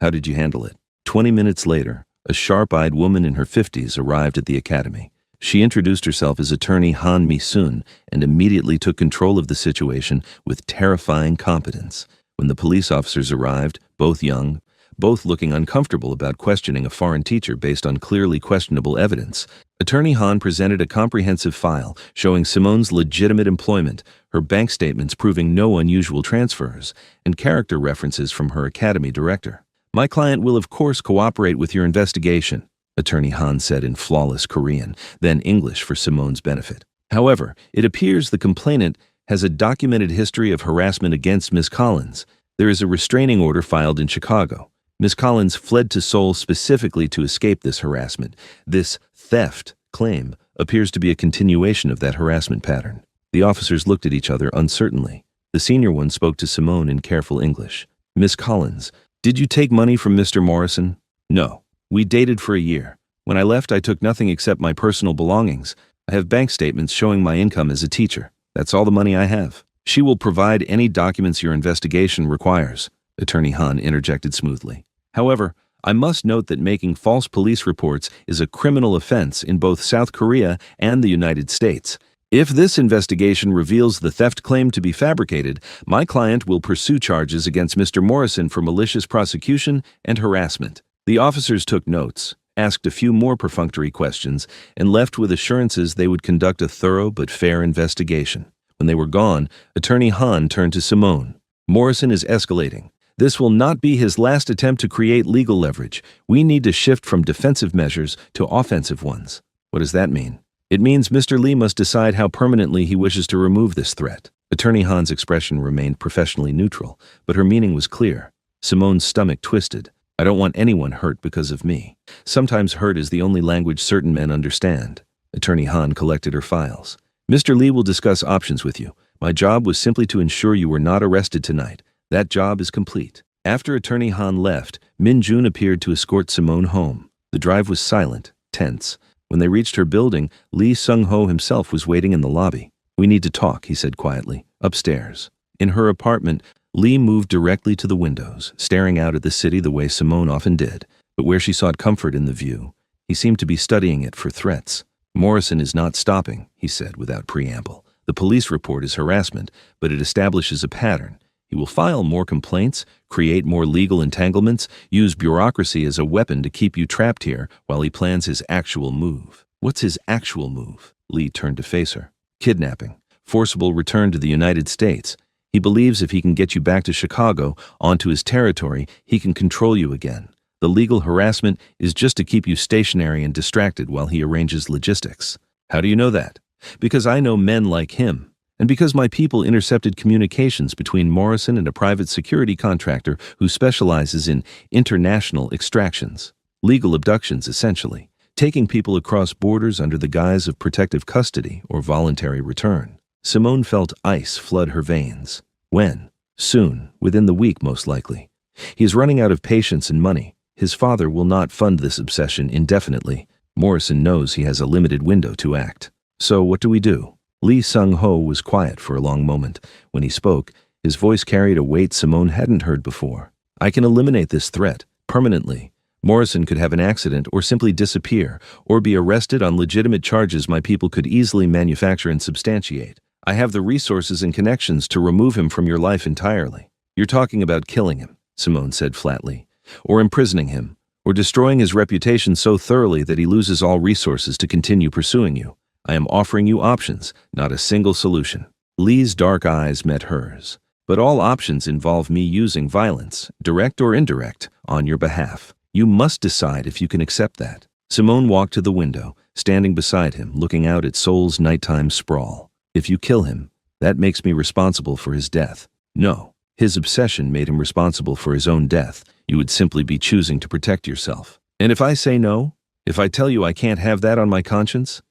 How did you handle it?" 20 minutes later, a sharp-eyed woman in her 50s arrived at the academy. She introduced herself as attorney Han Mi-sun and immediately took control of the situation with terrifying competence. When the police officers arrived, both young, both looking uncomfortable about questioning a foreign teacher based on clearly questionable evidence, Attorney Han presented a comprehensive file showing Simone's legitimate employment, her bank statements proving no unusual transfers, and character references from her academy director. "My client will of course cooperate with your investigation," Attorney Han said in flawless Korean, then English for Simone's benefit. "However, it appears the complainant has a documented history of harassment against Ms. Collins. There is a restraining order filed in Chicago. Ms. Collins fled to Seoul specifically to escape this harassment. This theft claim appears to be a continuation of that harassment pattern." The officers looked at each other uncertainly. The senior one spoke to Simone in careful English. "Ms. Collins, did you take money from Mr. Morrison?" "No. We dated for a year. When I left, I took nothing except my personal belongings. I have bank statements showing my income as a teacher. That's all the money I have." "She will provide any documents your investigation requires," Attorney Han interjected smoothly. "However, I must note that making false police reports is a criminal offense in both South Korea and the United States. If this investigation reveals the theft claim to be fabricated, my client will pursue charges against Mr. Morrison for malicious prosecution and harassment." The officers took notes, asked a few more perfunctory questions, and left with assurances they would conduct a thorough but fair investigation. When they were gone, Attorney Han turned to Simone. "Morrison is escalating. This will not be his last attempt to create legal leverage. We need to shift from defensive measures to offensive ones." "What does that mean?" "It means Mr. Lee must decide how permanently he wishes to remove this threat." Attorney Han's expression remained professionally neutral, but her meaning was clear. Simone's stomach twisted. I don't want anyone hurt because of me. Sometimes hurt is the only language certain men understand. Attorney Han collected her files. Mr. Lee will discuss options with you. My job was simply to ensure you were not arrested tonight. That job is complete. After Attorney Han left, Min Jun appeared to escort Simone home. The drive was silent, tense. When they reached her building, Lee Sung-ho himself was waiting in the lobby. We need to talk, he said quietly. Upstairs. In her apartment, Lee moved directly to the windows, staring out at the city the way Simone often did, but where she sought comfort in the view. He seemed to be studying it for threats. Morrison is not stopping, he said without preamble. The police report is harassment, but it establishes a pattern. He will file more complaints, create more legal entanglements, use bureaucracy as a weapon to keep you trapped here while he plans his actual move. What's his actual move? Lee turned to face her. Kidnapping. Forcible return to the United States. He believes if he can get you back to Chicago, onto his territory, he can control you again. The legal harassment is just to keep you stationary and distracted while he arranges logistics. How do you know that? Because I know men like him. And because my people intercepted communications between Morrison and a private security contractor who specializes in international extractions. Legal abductions, essentially. Taking people across borders under the guise of protective custody or voluntary return. Simone felt ice flood her veins. When? Soon, within the week most likely. He is running out of patience and money. His father will not fund this obsession indefinitely. Morrison knows he has a limited window to act. So what do we do? Lee Sung-ho was quiet for a long moment. When he spoke, his voice carried a weight Simone hadn't heard before. I can eliminate this threat, permanently. Morrison could have an accident or simply disappear, or be arrested on legitimate charges my people could easily manufacture and substantiate. I have the resources and connections to remove him from your life entirely. You're talking about killing him, Simone said flatly, or imprisoning him, or destroying his reputation so thoroughly that he loses all resources to continue pursuing you. I am offering you options, not a single solution. Lee's dark eyes met hers. But all options involve me using violence, direct or indirect, on your behalf. You must decide if you can accept that. Simone walked to the window, standing beside him, looking out at Seoul's nighttime sprawl. If you kill him, that makes me responsible for his death. No, his obsession made him responsible for his own death. You would simply be choosing to protect yourself. And if I say no, if I tell you I can't have that on my conscience,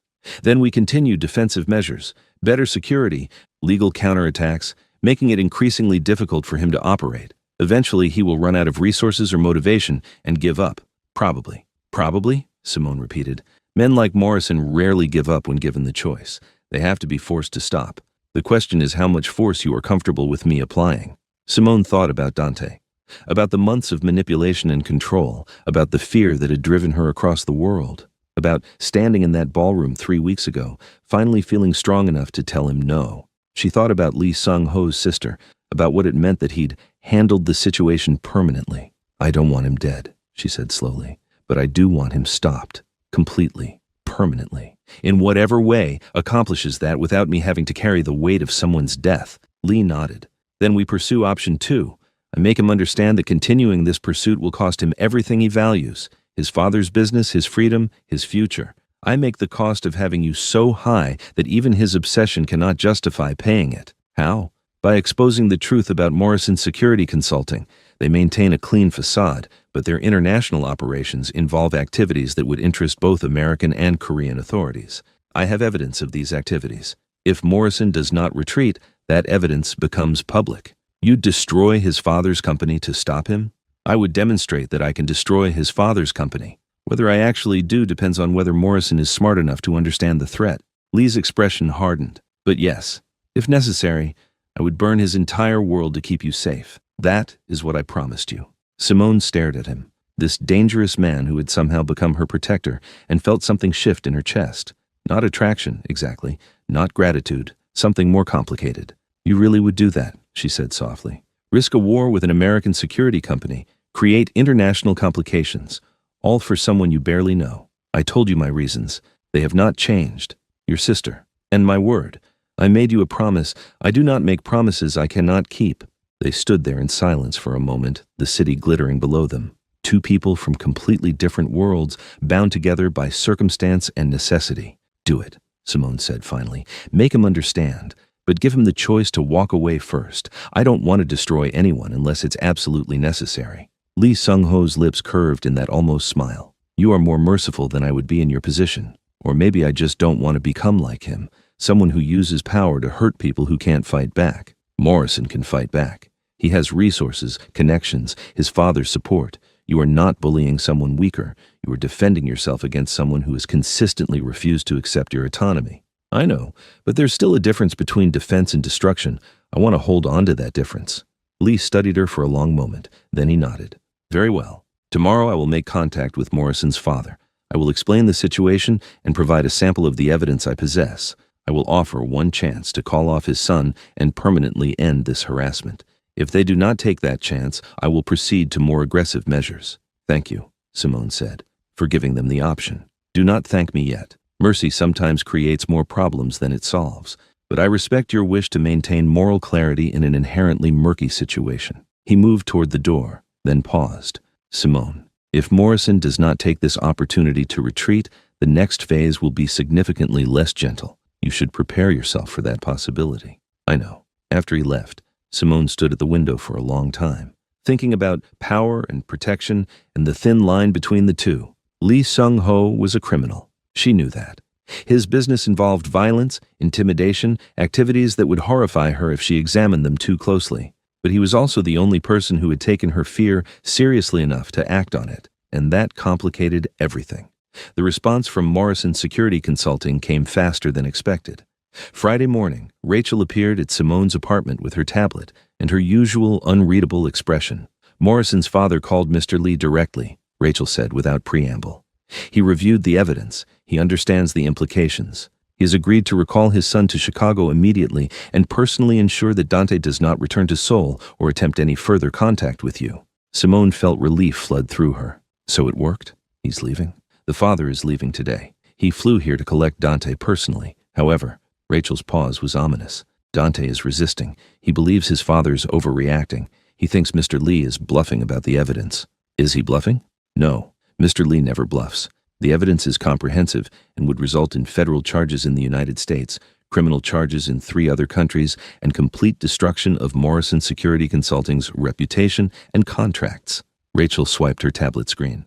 then we continue defensive measures, better security, legal counterattacks, making it increasingly difficult for him to operate. Eventually, he will run out of resources or motivation and give up. Probably. Probably? Simone repeated. Men like Morrison rarely give up when given the choice. They have to be forced to stop. The question is how much force you are comfortable with me applying. Simone thought about Dante, about the months of manipulation and control, about the fear that had driven her across the world, about standing in that ballroom 3 weeks ago, finally feeling strong enough to tell him no. She thought about Lee Sung-ho's sister, about what it meant that he'd handled the situation permanently. I don't want him dead, she said slowly, but I do want him stopped, completely, permanently. In whatever way accomplishes that without me having to carry the weight of someone's death. Lee nodded. Then we pursue option 2. I make him understand that continuing this pursuit will cost him everything he values. His father's business, his freedom, his future. I make the cost of having you so high that even his obsession cannot justify paying it. How? By exposing the truth about Morrison's security consulting. They maintain a clean facade, but their international operations involve activities that would interest both American and Korean authorities. I have evidence of these activities. If Morrison does not retreat, that evidence becomes public. You'd destroy his father's company to stop him? I would demonstrate that I can destroy his father's company. Whether I actually do depends on whether Morrison is smart enough to understand the threat. Lee's expression hardened. But yes, if necessary, I would burn his entire world to keep you safe. That is what I promised you. Simone stared at him, this dangerous man who had somehow become her protector, and felt something shift in her chest. Not attraction, exactly, not gratitude, something more complicated. You really would do that, she said softly. Risk a war with an American security company, create international complications, all for someone you barely know. I told you my reasons. They have not changed. Your sister. And my word. I made you a promise. I do not make promises I cannot keep. They stood there in silence for a moment, the city glittering below them. Two people from completely different worlds, bound together by circumstance and necessity. Do it, Simone said finally. Make him understand, but give him the choice to walk away first. I don't want to destroy anyone unless it's absolutely necessary. Lee Sung-ho's lips curved in that almost smile. You are more merciful than I would be in your position. Or maybe I just don't want to become like him, someone who uses power to hurt people who can't fight back. Morrison can fight back. He has resources, connections, his father's support. You are not bullying someone weaker. You are defending yourself against someone who has consistently refused to accept your autonomy. I know, but there's still a difference between defense and destruction. I want to hold on to that difference. Lee studied her for a long moment. Then he nodded. Very well. Tomorrow I will make contact with Morrison's father. I will explain the situation and provide a sample of the evidence I possess. I will offer one chance to call off his son and permanently end this harassment. If they do not take that chance, I will proceed to more aggressive measures. Thank you, Simone said, for giving them the option. Do not thank me yet. Mercy sometimes creates more problems than it solves, but I respect your wish to maintain moral clarity in an inherently murky situation. He moved toward the door, then paused. Simone, if Morrison does not take this opportunity to retreat, the next phase will be significantly less gentle. You should prepare yourself for that possibility. I know. After he left, Simone stood at the window for a long time, thinking about power and protection and the thin line between the two. Lee Sung-ho was a criminal. She knew that. His business involved violence, intimidation, activities that would horrify her if she examined them too closely. But he was also the only person who had taken her fear seriously enough to act on it, and that complicated everything. The response from Morrison Security Consulting came faster than expected. Friday morning, Rachel appeared at Simone's apartment with her tablet and her usual unreadable expression. Morrison's father called Mr. Lee directly, Rachel said without preamble. He reviewed the evidence. He understands the implications. He has agreed to recall his son to Chicago immediately and personally ensure that Dante does not return to Seoul or attempt any further contact with you. Simone felt relief flood through her. So it worked? He's leaving? The father is leaving today. He flew here to collect Dante personally. However, Rachel's pause was ominous. Dante is resisting. He believes his father's overreacting. He thinks Mr. Lee is bluffing about the evidence. Is he bluffing? No. Mr. Lee never bluffs. The evidence is comprehensive and would result in federal charges in the United States, criminal charges in 3 other countries, and complete destruction of Morrison Security Consulting's reputation and contracts. Rachel swiped her tablet screen.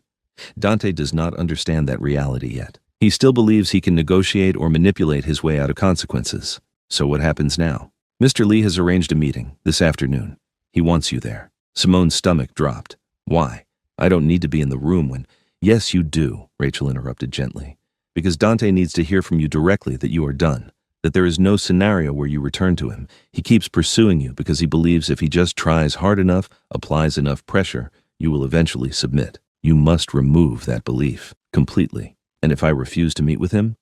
Dante does not understand that reality yet. He still believes he can negotiate or manipulate his way out of consequences. So what happens now? Mr. Lee has arranged a meeting this afternoon. He wants you there. Simone's stomach dropped. Why? I don't need to be in the room when... Yes, you do, Rachel interrupted gently. Because Dante needs to hear from you directly that you are done, that there is no scenario where you return to him. He keeps pursuing you because he believes if he just tries hard enough, applies enough pressure, you will eventually submit. You must remove that belief completely. And if I refuse to meet with him?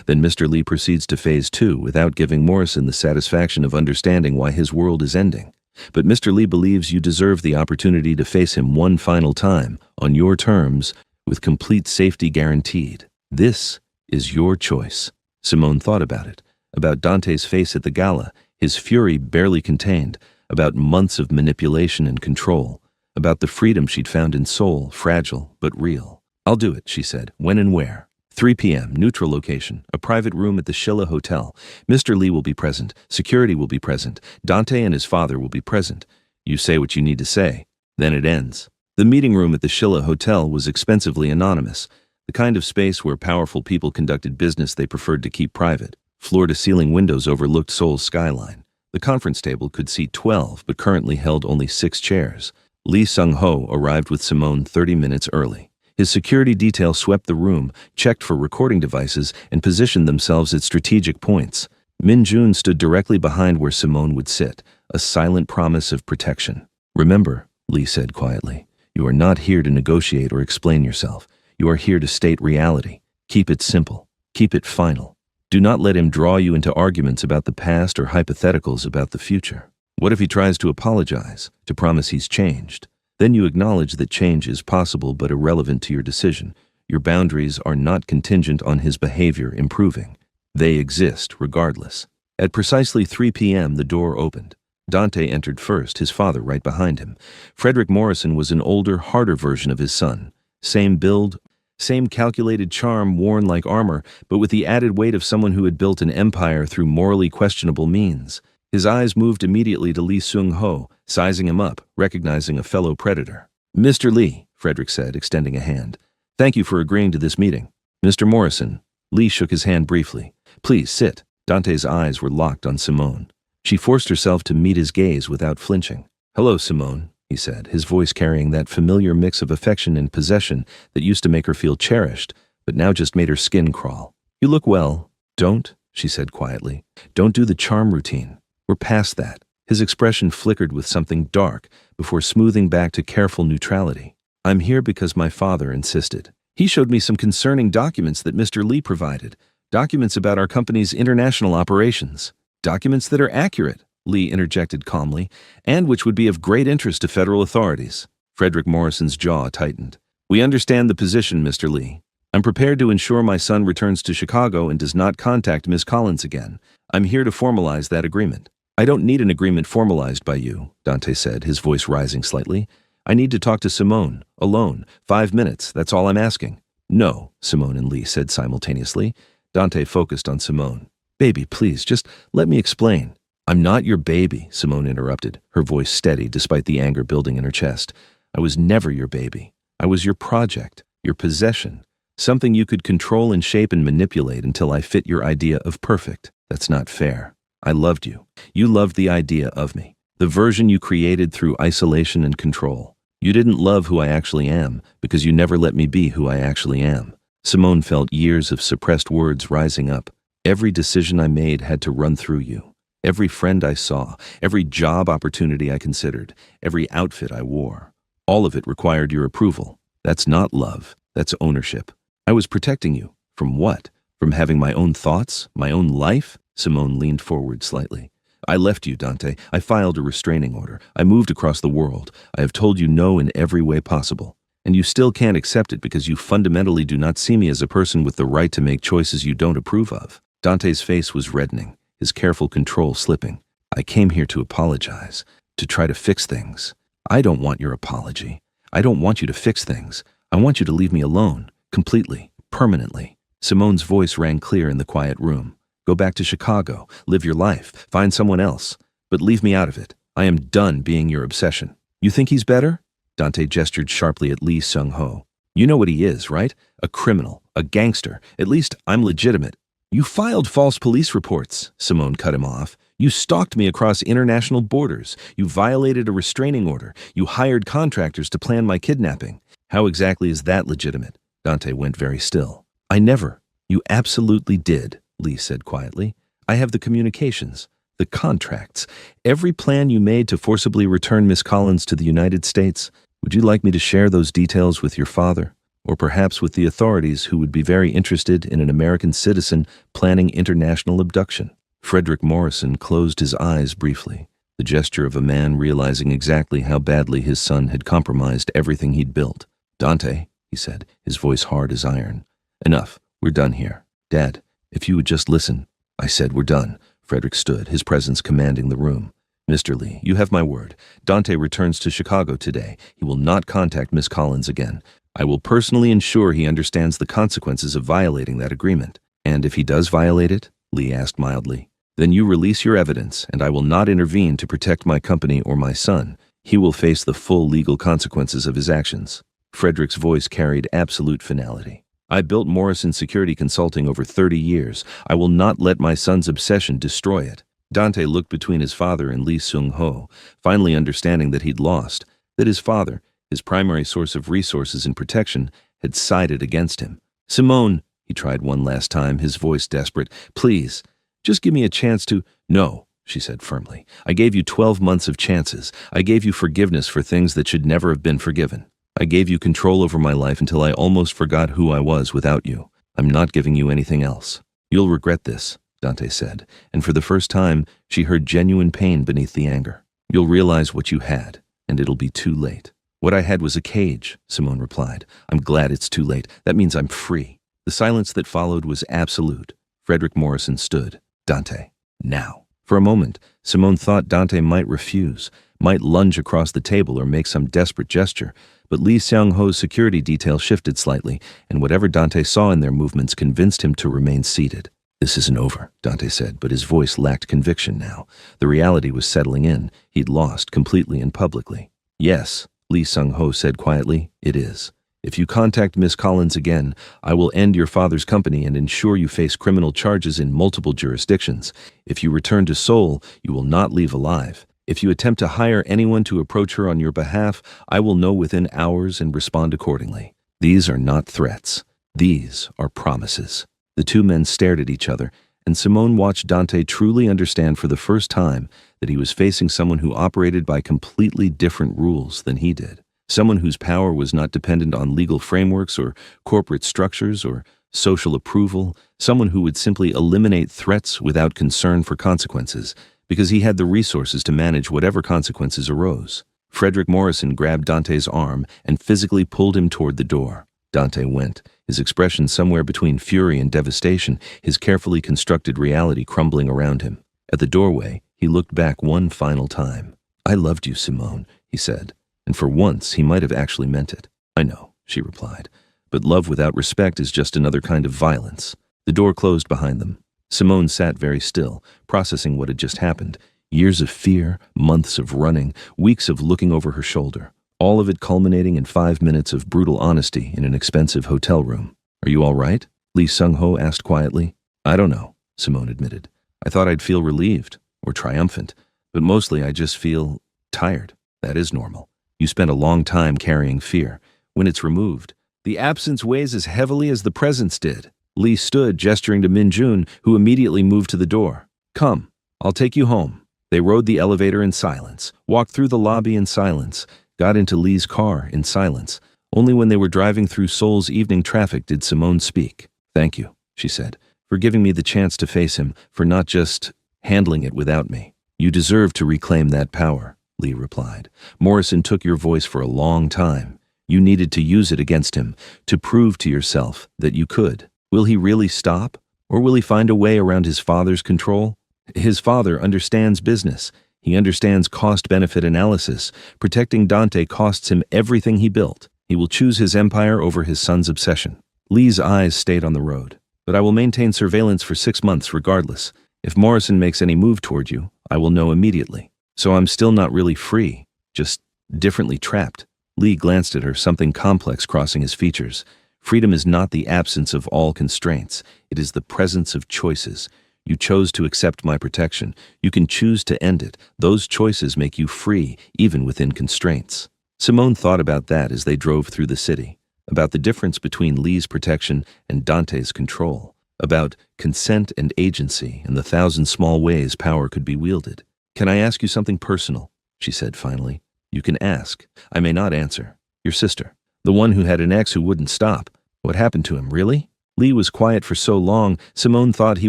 Then Mr. Lee proceeds to phase 2 without giving Morrison the satisfaction of understanding why his world is ending. But Mr. Lee believes you deserve the opportunity to face him one final time, on your terms, with complete safety guaranteed. This is your choice. Simone thought about it, about Dante's face at the gala, his fury barely contained, about months of manipulation and control, about the freedom she'd found in Seoul, fragile but real. I'll do it, she said. When and where? 3 p.m., neutral location, a private room at the Shilla Hotel. Mr. Lee will be present. Security will be present. Dante and his father will be present. You say what you need to say. Then it ends. The meeting room at the Shilla Hotel was expensively anonymous, the kind of space where powerful people conducted business they preferred to keep private. Floor-to-ceiling windows overlooked Seoul's skyline. The conference table could seat 12, but currently held only 6 chairs. Lee Sung-ho arrived with Simone 30 minutes early. His security detail swept the room, checked for recording devices, and positioned themselves at strategic points. Min Jun stood directly behind where Simone would sit, a silent promise of protection. Remember, Lee said quietly, you are not here to negotiate or explain yourself. You are here to state reality. Keep it simple. Keep it final. Do not let him draw you into arguments about the past or hypotheticals about the future. What if he tries to apologize, to promise he's changed? Then you acknowledge that change is possible but irrelevant to your decision. Your boundaries are not contingent on his behavior improving. They exist regardless. At precisely 3 p.m., the door opened. Dante entered first, his father right behind him. Frederick Morrison was an older, harder version of his son. Same build, same calculated charm worn like armor, but with the added weight of someone who had built an empire through morally questionable means. His eyes moved immediately to Lee Sung-ho, sizing him up, recognizing a fellow predator. Mr. Lee, Frederick said, extending a hand. Thank you for agreeing to this meeting. Mr. Morrison. Lee shook his hand briefly. Please sit. Dante's eyes were locked on Simone. She forced herself to meet his gaze without flinching. Hello, Simone, he said, his voice carrying that familiar mix of affection and possession that used to make her feel cherished, but now just made her skin crawl. You look well. Don't, she said quietly. Don't do the charm routine. We're past that. His expression flickered with something dark before smoothing back to careful neutrality. I'm here because my father insisted. He showed me some concerning documents that Mr. Lee provided. Documents about our company's international operations. Documents that are accurate, Lee interjected calmly, and which would be of great interest to federal authorities. Frederick Morrison's jaw tightened. We understand the position, Mr. Lee. I'm prepared to ensure my son returns to Chicago and does not contact Ms. Collins again. I'm here to formalize that agreement. I don't need an agreement formalized by you, Dante said, his voice rising slightly. I need to talk to Simone, alone. 5 minutes, that's all I'm asking. No, Simone and Lee said simultaneously. Dante focused on Simone. Baby, please, just let me explain. I'm not your baby, Simone interrupted, her voice steady despite the anger building in her chest. I was never your baby. I was your project, your possession, something you could control and shape and manipulate until I fit your idea of perfect. That's not fair. I loved you. You loved the idea of me, the version you created through isolation and control. You didn't love who I actually am because you never let me be who I actually am. Simone felt years of suppressed words rising up. Every decision I made had to run through you. Every friend I saw, every job opportunity I considered, every outfit I wore. All of it required your approval. That's not love. That's ownership. I was protecting you. From what? From having my own thoughts? My own life? Simone leaned forward slightly. I left you, Dante. I filed a restraining order. I moved across the world. I have told you no in every way possible. And you still can't accept it because you fundamentally do not see me as a person with the right to make choices you don't approve of. Dante's face was reddening, his careful control slipping. I came here to apologize, to try to fix things. I don't want your apology. I don't want you to fix things. I want you to leave me alone, completely, permanently. Simone's voice rang clear in the quiet room. Go back to Chicago, live your life, find someone else. But leave me out of it. I am done being your obsession. You think he's better? Dante gestured sharply at Lee Seung-ho. You know what he is, right? A criminal, a gangster. At least I'm legitimate. You filed false police reports, Simone cut him off. You stalked me across international borders. You violated a restraining order. You hired contractors to plan my kidnapping. How exactly is that legitimate? Dante went very still. I never. You absolutely did, Lee said quietly. I have the communications, the contracts, every plan you made to forcibly return Miss Collins to the United States. Would you like me to share those details with your father? Or perhaps with the authorities who would be very interested in an American citizen planning international abduction? Frederick Morrison closed his eyes briefly, the gesture of a man realizing exactly how badly his son had compromised everything he'd built. Dante, he said, his voice hard as iron. Enough. We're done here. Dad, if you would just listen. I said we're done. Frederick stood, his presence commanding the room. Mr. Lee, you have my word. Dante returns to Chicago today. He will not contact Miss Collins again. I will personally ensure he understands the consequences of violating that agreement. And if he does violate it, Lee asked mildly, then you release your evidence, and I will not intervene to protect my company or my son. He will face the full legal consequences of his actions. Frederick's voice carried absolute finality. I built Morrison Security Consulting over 30 years. I will not let my son's obsession destroy it. Dante looked between his father and Lee Seung-ho, finally understanding that he'd lost, that his father, his primary source of resources and protection, had sided against him. Simone, he tried one last time, his voice desperate, please, just give me a chance to— No, she said firmly. I gave you 12 months of chances. I gave you forgiveness for things that should never have been forgiven. I gave you control over my life until I almost forgot who I was without you. I'm not giving you anything else. You'll regret this, Dante said, and for the first time, she heard genuine pain beneath the anger. You'll realize what you had, and it'll be too late. What I had was a cage, Simone replied. I'm glad it's too late. That means I'm free. The silence that followed was absolute. Frederick Morrison stood. Dante, now. For a moment, Simone thought Dante might refuse, might lunge across the table or make some desperate gesture, but Lee Seung-ho's security detail shifted slightly, and whatever Dante saw in their movements convinced him to remain seated. This isn't over, Dante said, but his voice lacked conviction now. The reality was settling in. He'd lost completely and publicly. Yes, Lee Sung-ho said quietly. It is. If you contact Miss Collins again, I will end your father's company and ensure you face criminal charges in multiple jurisdictions. If you return to Seoul, you will not leave alive. If you attempt to hire anyone to approach her on your behalf, I will know within hours and respond accordingly. These are not threats. These are promises. The two men stared at each other, and Simone watched Dante truly understand for the first time that he was facing someone who operated by completely different rules than he did. Someone whose power was not dependent on legal frameworks or corporate structures or social approval. Someone who would simply eliminate threats without concern for consequences, because he had the resources to manage whatever consequences arose. Frederick Morrison grabbed Dante's arm and physically pulled him toward the door. Dante went, his expression somewhere between fury and devastation, his carefully constructed reality crumbling around him. At the doorway, he looked back one final time. I loved you, Simone, he said, and for once he might have actually meant it. I know, she replied, but love without respect is just another kind of violence. The door closed behind them. Simone sat very still, processing what had just happened. Years of fear, months of running, weeks of looking over her shoulder. All of it culminating in 5 minutes of brutal honesty in an expensive hotel room. Are you all right? Lee Sung-ho asked quietly. I don't know, Simone admitted. I thought I'd feel relieved, or triumphant, but mostly I just feel tired. That is normal. You spent a long time carrying fear. When it's removed, the absence weighs as heavily as the presence did. Lee stood, gesturing to Min-jun, who immediately moved to the door. Come, I'll take you home. They rode the elevator in silence, walked through the lobby in silence, got into Lee's car in silence. Only when they were driving through Seoul's evening traffic did Simone speak. Thank you, she said, for giving me the chance to face him, for not just handling it without me. You deserve to reclaim that power, Lee replied. Morrison took your voice for a long time. You needed to use it against him, to prove to yourself that you could. Will he really stop? Or will he find a way around his father's control? His father understands business. He understands cost-benefit analysis. Protecting Dante costs him everything he built. He will choose his empire over his son's obsession. Lee's eyes stayed on the road. But I will maintain surveillance for 6 months regardless. If Morrison makes any move toward you, I will know immediately. So I'm still not really free, just differently trapped. Lee glanced at her, something complex crossing his features. Freedom is not the absence of all constraints. It is the presence of choices. You chose to accept my protection. You can choose to end it. Those choices make you free, even within constraints. Simone thought about that as they drove through the city, about the difference between Lee's protection and Dante's control, about consent and agency and the 1,000 small ways power could be wielded. Can I ask you something personal? She said finally. You can ask. I may not answer. Your sister, the one who had an ex who wouldn't stop. What happened to him, really? Lee was quiet for so long, Simone thought he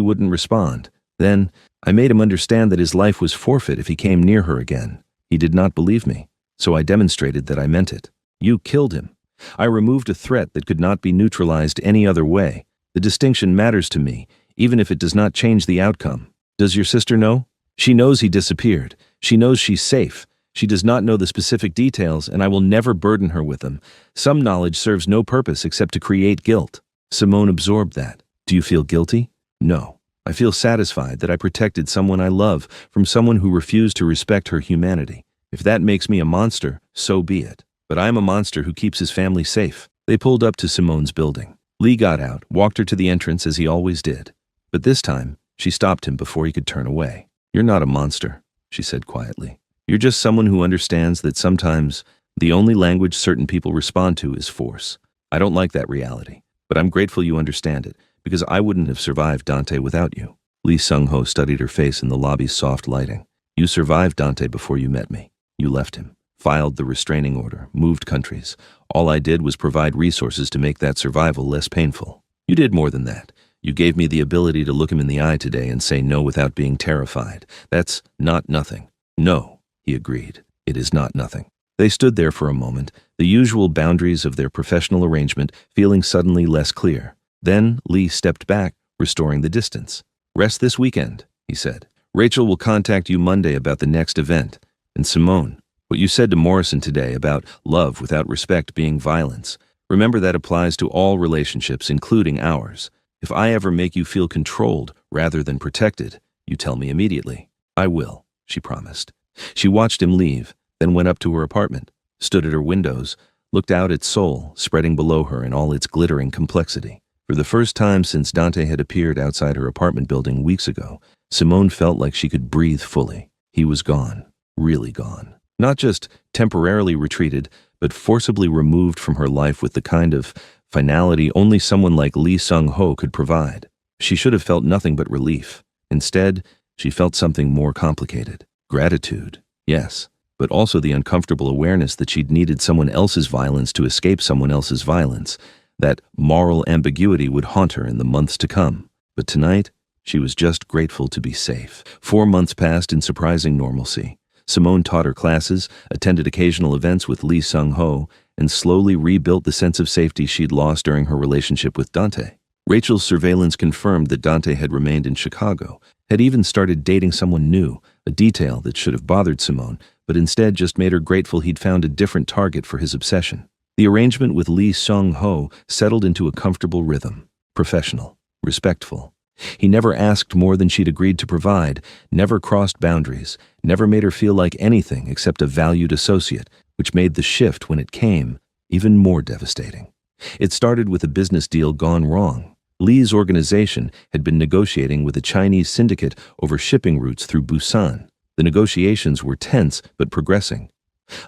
wouldn't respond. Then, I made him understand that his life was forfeit if he came near her again. He did not believe me, so I demonstrated that I meant it. You killed him. I removed a threat that could not be neutralized any other way. The distinction matters to me, even if it does not change the outcome. Does your sister know? She knows he disappeared. She knows she's safe. She does not know the specific details, and I will never burden her with them. Some knowledge serves no purpose except to create guilt. Simone absorbed that. Do you feel guilty? No. I feel satisfied that I protected someone I love from someone who refused to respect her humanity. If that makes me a monster, so be it. But I am a monster who keeps his family safe. They pulled up to Simone's building. Lee got out, walked her to the entrance as he always did. But this time, she stopped him before he could turn away. You're not a monster, she said quietly. You're just someone who understands that sometimes the only language certain people respond to is force. I don't like that reality, but I'm grateful you understand it, because I wouldn't have survived Dante without you. Lee Sung-ho studied her face in the lobby's soft lighting. You survived Dante before you met me. You left him, filed the restraining order, moved countries. All I did was provide resources to make that survival less painful. You did more than that. You gave me the ability to look him in the eye today and say no without being terrified. That's not nothing. No, he agreed. It is not nothing. They stood there for a moment, the usual boundaries of their professional arrangement feeling suddenly less clear. Then Lee stepped back, restoring the distance. Rest this weekend, he said. Rachel will contact you Monday about the next event. And Simone, what you said to Morrison today about love without respect being violence, remember that applies to all relationships, including ours. If I ever make you feel controlled rather than protected, you tell me immediately. I will, she promised. She watched him leave, then went up to her apartment. stood at her windows, looked out at Seoul, spreading below her in all its glittering complexity. For the first time since Dante had appeared outside her apartment building weeks ago, Simone felt like she could breathe fully. He was gone, really gone. Not just temporarily retreated, but forcibly removed from her life with the kind of finality only someone like Lee Sung-ho could provide. She should have felt nothing but relief. Instead, she felt something more complicated. Gratitude, yes, but also the uncomfortable awareness that she'd needed someone else's violence to escape someone else's violence. That moral ambiguity would haunt her in the months to come. But tonight, she was just grateful to be safe. 4 months passed in surprising normalcy. Simone taught her classes, attended occasional events with Lee Sung-ho, and slowly rebuilt the sense of safety she'd lost during her relationship with Dante. Rachel's surveillance confirmed that Dante had remained in Chicago, had even started dating someone new, a detail that should have bothered Simone, but instead just made her grateful he'd found a different target for his obsession. The arrangement with Lee Sung-ho settled into a comfortable rhythm, professional, respectful. He never asked more than she'd agreed to provide, never crossed boundaries, never made her feel like anything except a valued associate, which made the shift, when it came, even more devastating. It started with a business deal gone wrong. Lee's organization had been negotiating with a Chinese syndicate over shipping routes through Busan. The negotiations were tense but progressing,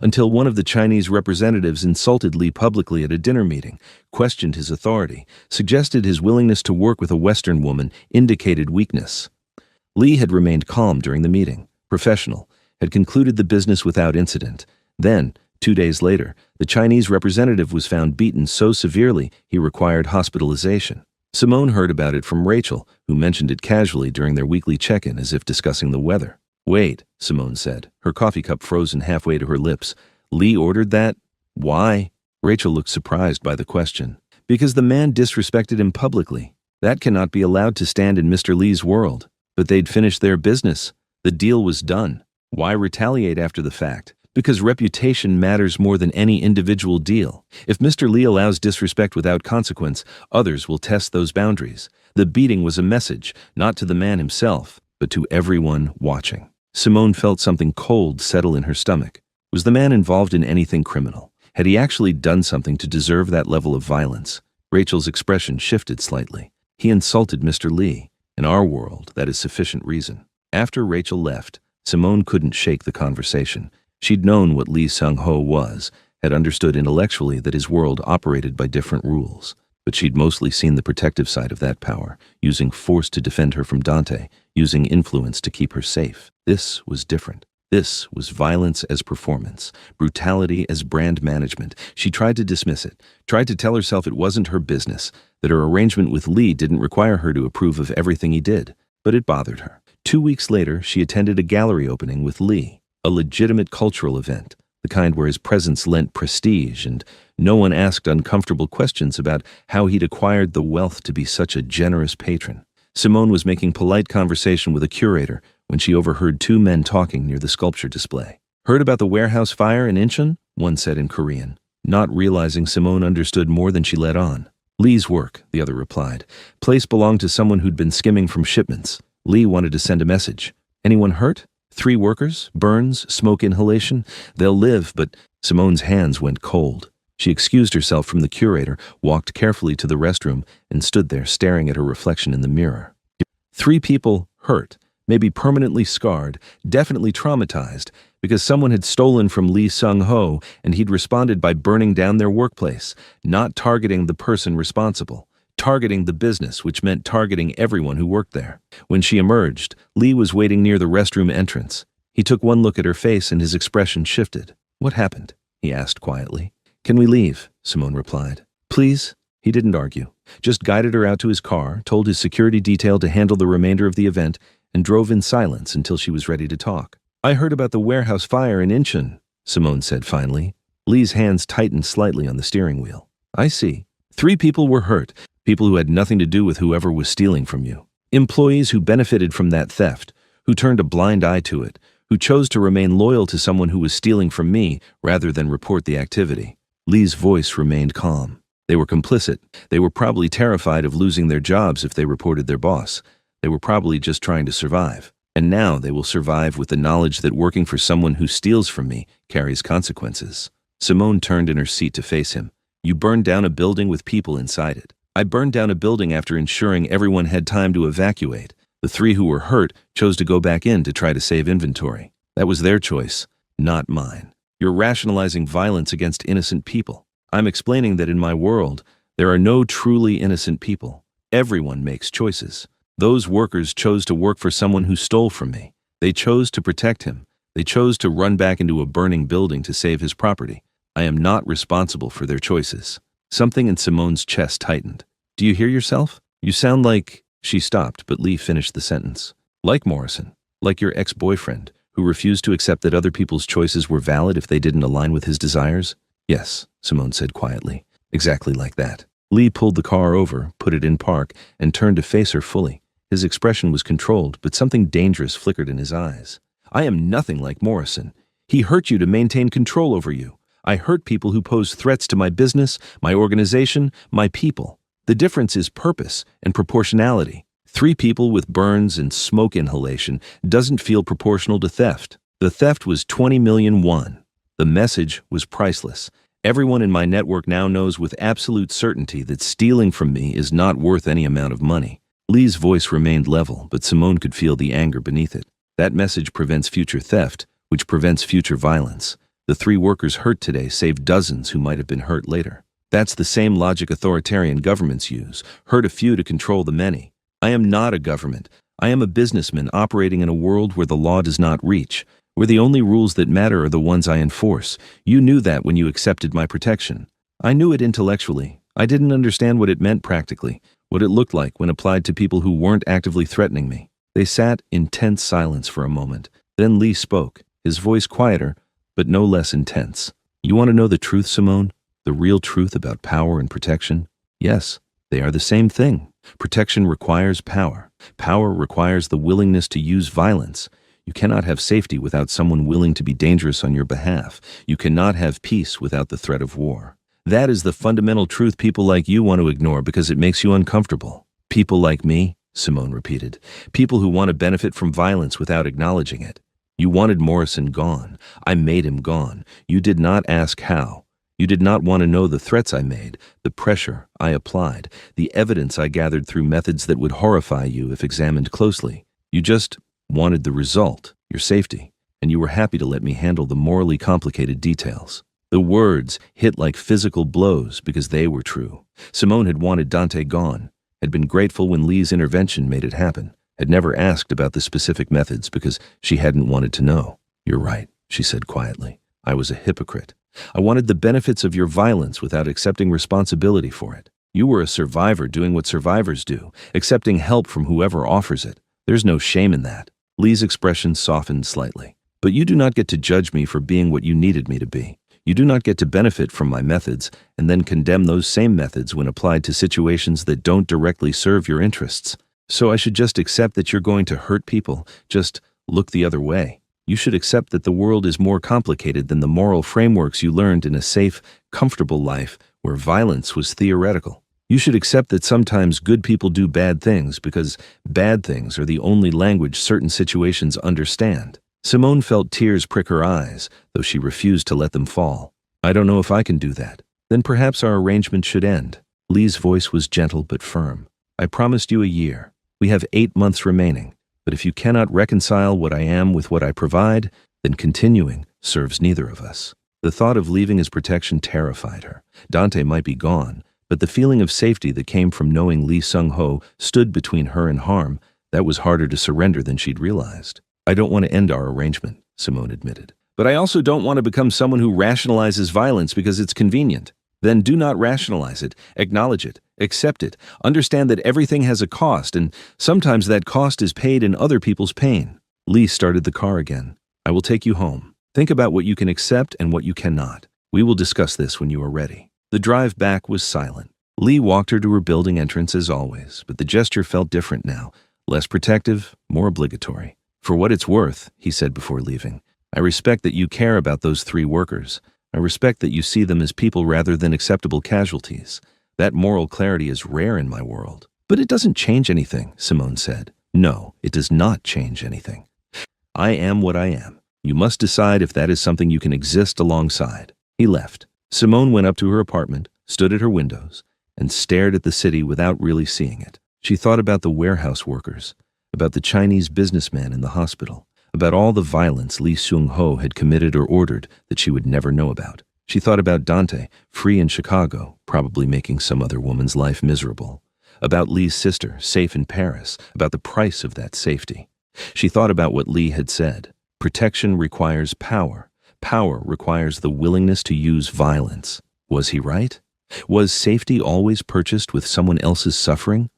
until one of the Chinese representatives insulted Lee publicly at a dinner meeting, questioned his authority, suggested his willingness to work with a Western woman indicated weakness. Lee had remained calm during the meeting, professional, had concluded the business without incident. Then, 2 days later, the Chinese representative was found beaten so severely he required hospitalization. Simone heard about it from Rachel, who mentioned it casually during their weekly check-in as if discussing the weather. "Wait," Simone said, her coffee cup frozen halfway to her lips. "Lee ordered that? Why?" Rachel looked surprised by the question. "Because the man disrespected him publicly. That cannot be allowed to stand in Mr. Lee's world." But they'd finished their business. The deal was done. Why retaliate after the fact? Because reputation matters more than any individual deal. If Mr. Lee allows disrespect without consequence, others will test those boundaries. The beating was a message, not to the man himself, but to everyone watching. Simone felt something cold settle in her stomach. Was the man involved in anything criminal? Had he actually done something to deserve that level of violence? Rachel's expression shifted slightly. He insulted Mr. Lee. In our world, that is sufficient reason. After Rachel left, Simone couldn't shake the conversation. She'd known what Lee Sung-ho was, had understood intellectually that his world operated by different rules. But she'd mostly seen the protective side of that power, using force to defend her from Dante, using influence to keep her safe. This was different. This was violence as performance, brutality as brand management. She tried to dismiss it, tried to tell herself it wasn't her business, that her arrangement with Lee didn't require her to approve of everything he did. But it bothered her. 2 weeks later, she attended a gallery opening with Lee, a legitimate cultural event, the kind where his presence lent prestige, and no one asked uncomfortable questions about how he'd acquired the wealth to be such a generous patron. Simone was making polite conversation with a curator when she overheard 2 men talking near the sculpture display. "Heard about the warehouse fire in Incheon?" one said in Korean, not realizing Simone understood more than she let on. "Lee's work," the other replied. "Place belonged to someone who'd been skimming from shipments. Lee wanted to send a message. Anyone hurt? 3 workers? Burns? Smoke inhalation? They'll live," but Simone's hands went cold. She excused herself from the curator, walked carefully to the restroom, and stood there staring at her reflection in the mirror. 3 people hurt, maybe permanently scarred, definitely traumatized, because someone had stolen from Lee Sung-ho and he'd responded by burning down their workplace, not targeting the person responsible, targeting the business, which meant targeting everyone who worked there. When she emerged, Lee was waiting near the restroom entrance. He took one look at her face and his expression shifted. "What happened?" he asked quietly. "Can we leave?" Simone replied. "Please?" He didn't argue, just guided her out to his car, told his security detail to handle the remainder of the event, and drove in silence until she was ready to talk. "I heard about the warehouse fire in Incheon," Simone said finally. Lee's hands tightened slightly on the steering wheel. "I see. 3 people were hurt, people who had nothing to do with whoever was stealing from you. Employees who benefited from that theft, who turned a blind eye to it, who chose to remain loyal to someone who was stealing from me rather than report the activity." Lee's voice remained calm. They were complicit. They were probably terrified of losing their jobs if they reported their boss. They were probably just trying to survive. And now they will survive with the knowledge that working for someone who steals from me carries consequences. Simone turned in her seat to face him. You burned down a building with people inside it. I burned down a building after ensuring everyone had time to evacuate. The three who were hurt chose to go back in to try to save inventory. That was their choice, not mine. You're rationalizing violence against innocent people. I'm explaining that in my world, there are no truly innocent people. Everyone makes choices. Those workers chose to work for someone who stole from me. They chose to protect him. They chose to run back into a burning building to save his property. I am not responsible for their choices. Something in Simone's chest tightened. Do you hear yourself? You sound like... She stopped, but Lee finished the sentence. Like Morrison. Like your ex-boyfriend, who refused to accept that other people's choices were valid if they didn't align with his desires? Yes, Simone said quietly. Exactly like that. Lee pulled the car over, put it in park, and turned to face her fully. His expression was controlled, but something dangerous flickered in his eyes. I am nothing like Morrison. He hurt you to maintain control over you. I hurt people who pose threats to my business, my organization, my people. The difference is purpose and proportionality. 3 people with burns and smoke inhalation doesn't feel proportional to theft. The theft was 20 million won. The message was priceless. Everyone in my network now knows with absolute certainty that stealing from me is not worth any amount of money. Lee's voice remained level, but Simone could feel the anger beneath it. That message prevents future theft, which prevents future violence. The 3 workers hurt today saved dozens who might have been hurt later. That's the same logic authoritarian governments use. Hurt a few to control the many. I am not a government. I am a businessman operating in a world where the law does not reach, where the only rules that matter are the ones I enforce. You knew that when you accepted my protection. I knew it intellectually. I didn't understand what it meant practically, what it looked like when applied to people who weren't actively threatening me. They sat in tense silence for a moment. Then Lee spoke, his voice quieter, but no less intense. You want to know the truth, Simone? The real truth about power and protection? Yes, they are the same thing. Protection requires power. Power requires the willingness to use violence. You cannot have safety without someone willing to be dangerous on your behalf. You cannot have peace without the threat of war. That is the fundamental truth people like you want to ignore because it makes you uncomfortable. People like me, Simone repeated. People who want to benefit from violence without acknowledging it. You wanted Morrison gone. I made him gone. You did not ask how. You did not want to know the threats I made, the pressure I applied, the evidence I gathered through methods that would horrify you if examined closely. You just wanted the result, your safety, and you were happy to let me handle the morally complicated details. The words hit like physical blows because they were true. Simone had wanted Dante gone, had been grateful when Lee's intervention made it happen, had never asked about the specific methods because she hadn't wanted to know. You're right, she said quietly. I was a hypocrite. I wanted the benefits of your violence without accepting responsibility for it. You were a survivor doing what survivors do, accepting help from whoever offers it. There's no shame in that. Lee's expression softened slightly. But you do not get to judge me for being what you needed me to be. You do not get to benefit from my methods and then condemn those same methods when applied to situations that don't directly serve your interests. So I should just accept that you're going to hurt people, just look the other way. You should accept that the world is more complicated than the moral frameworks you learned in a safe, comfortable life where violence was theoretical. You should accept that sometimes good people do bad things because bad things are the only language certain situations understand. Simone felt tears prick her eyes, though she refused to let them fall. I don't know if I can do that. Then perhaps our arrangement should end. Lee's voice was gentle but firm. I promised you a year. We have 8 months remaining. But if you cannot reconcile what I am with what I provide, then continuing serves neither of us. The thought of leaving his protection terrified her. Dante might be gone, but the feeling of safety that came from knowing Lee Sung-ho stood between her and harm, that was harder to surrender than she'd realized. I don't want to end our arrangement, Simone admitted. But I also don't want to become someone who rationalizes violence because it's convenient. Then do not rationalize it, acknowledge it, accept it, understand that everything has a cost, and sometimes that cost is paid in other people's pain. Lee started the car again. I will take you home. Think about what you can accept and what you cannot. We will discuss this when you are ready. The drive back was silent. Lee walked her to her building entrance as always, but the gesture felt different now, less protective, more obligatory. For what it's worth, he said before leaving, I respect that you care about those 3 workers. I respect that you see them as people rather than acceptable casualties. That moral clarity is rare in my world. But it doesn't change anything, Simone said. No, it does not change anything. I am what I am. You must decide if that is something you can exist alongside. He left. Simone went up to her apartment, stood at her windows, and stared at the city without really seeing it. She thought about the warehouse workers, about the Chinese businessman in the hospital, about all the violence Lee Seung-ho had committed or ordered that she would never know about. She thought about Dante, free in Chicago, probably making some other woman's life miserable. About Lee's sister, safe in Paris, about the price of that safety. She thought about what Lee had said. Protection requires power. Power requires the willingness to use violence. Was he right? Was safety always purchased with someone else's suffering?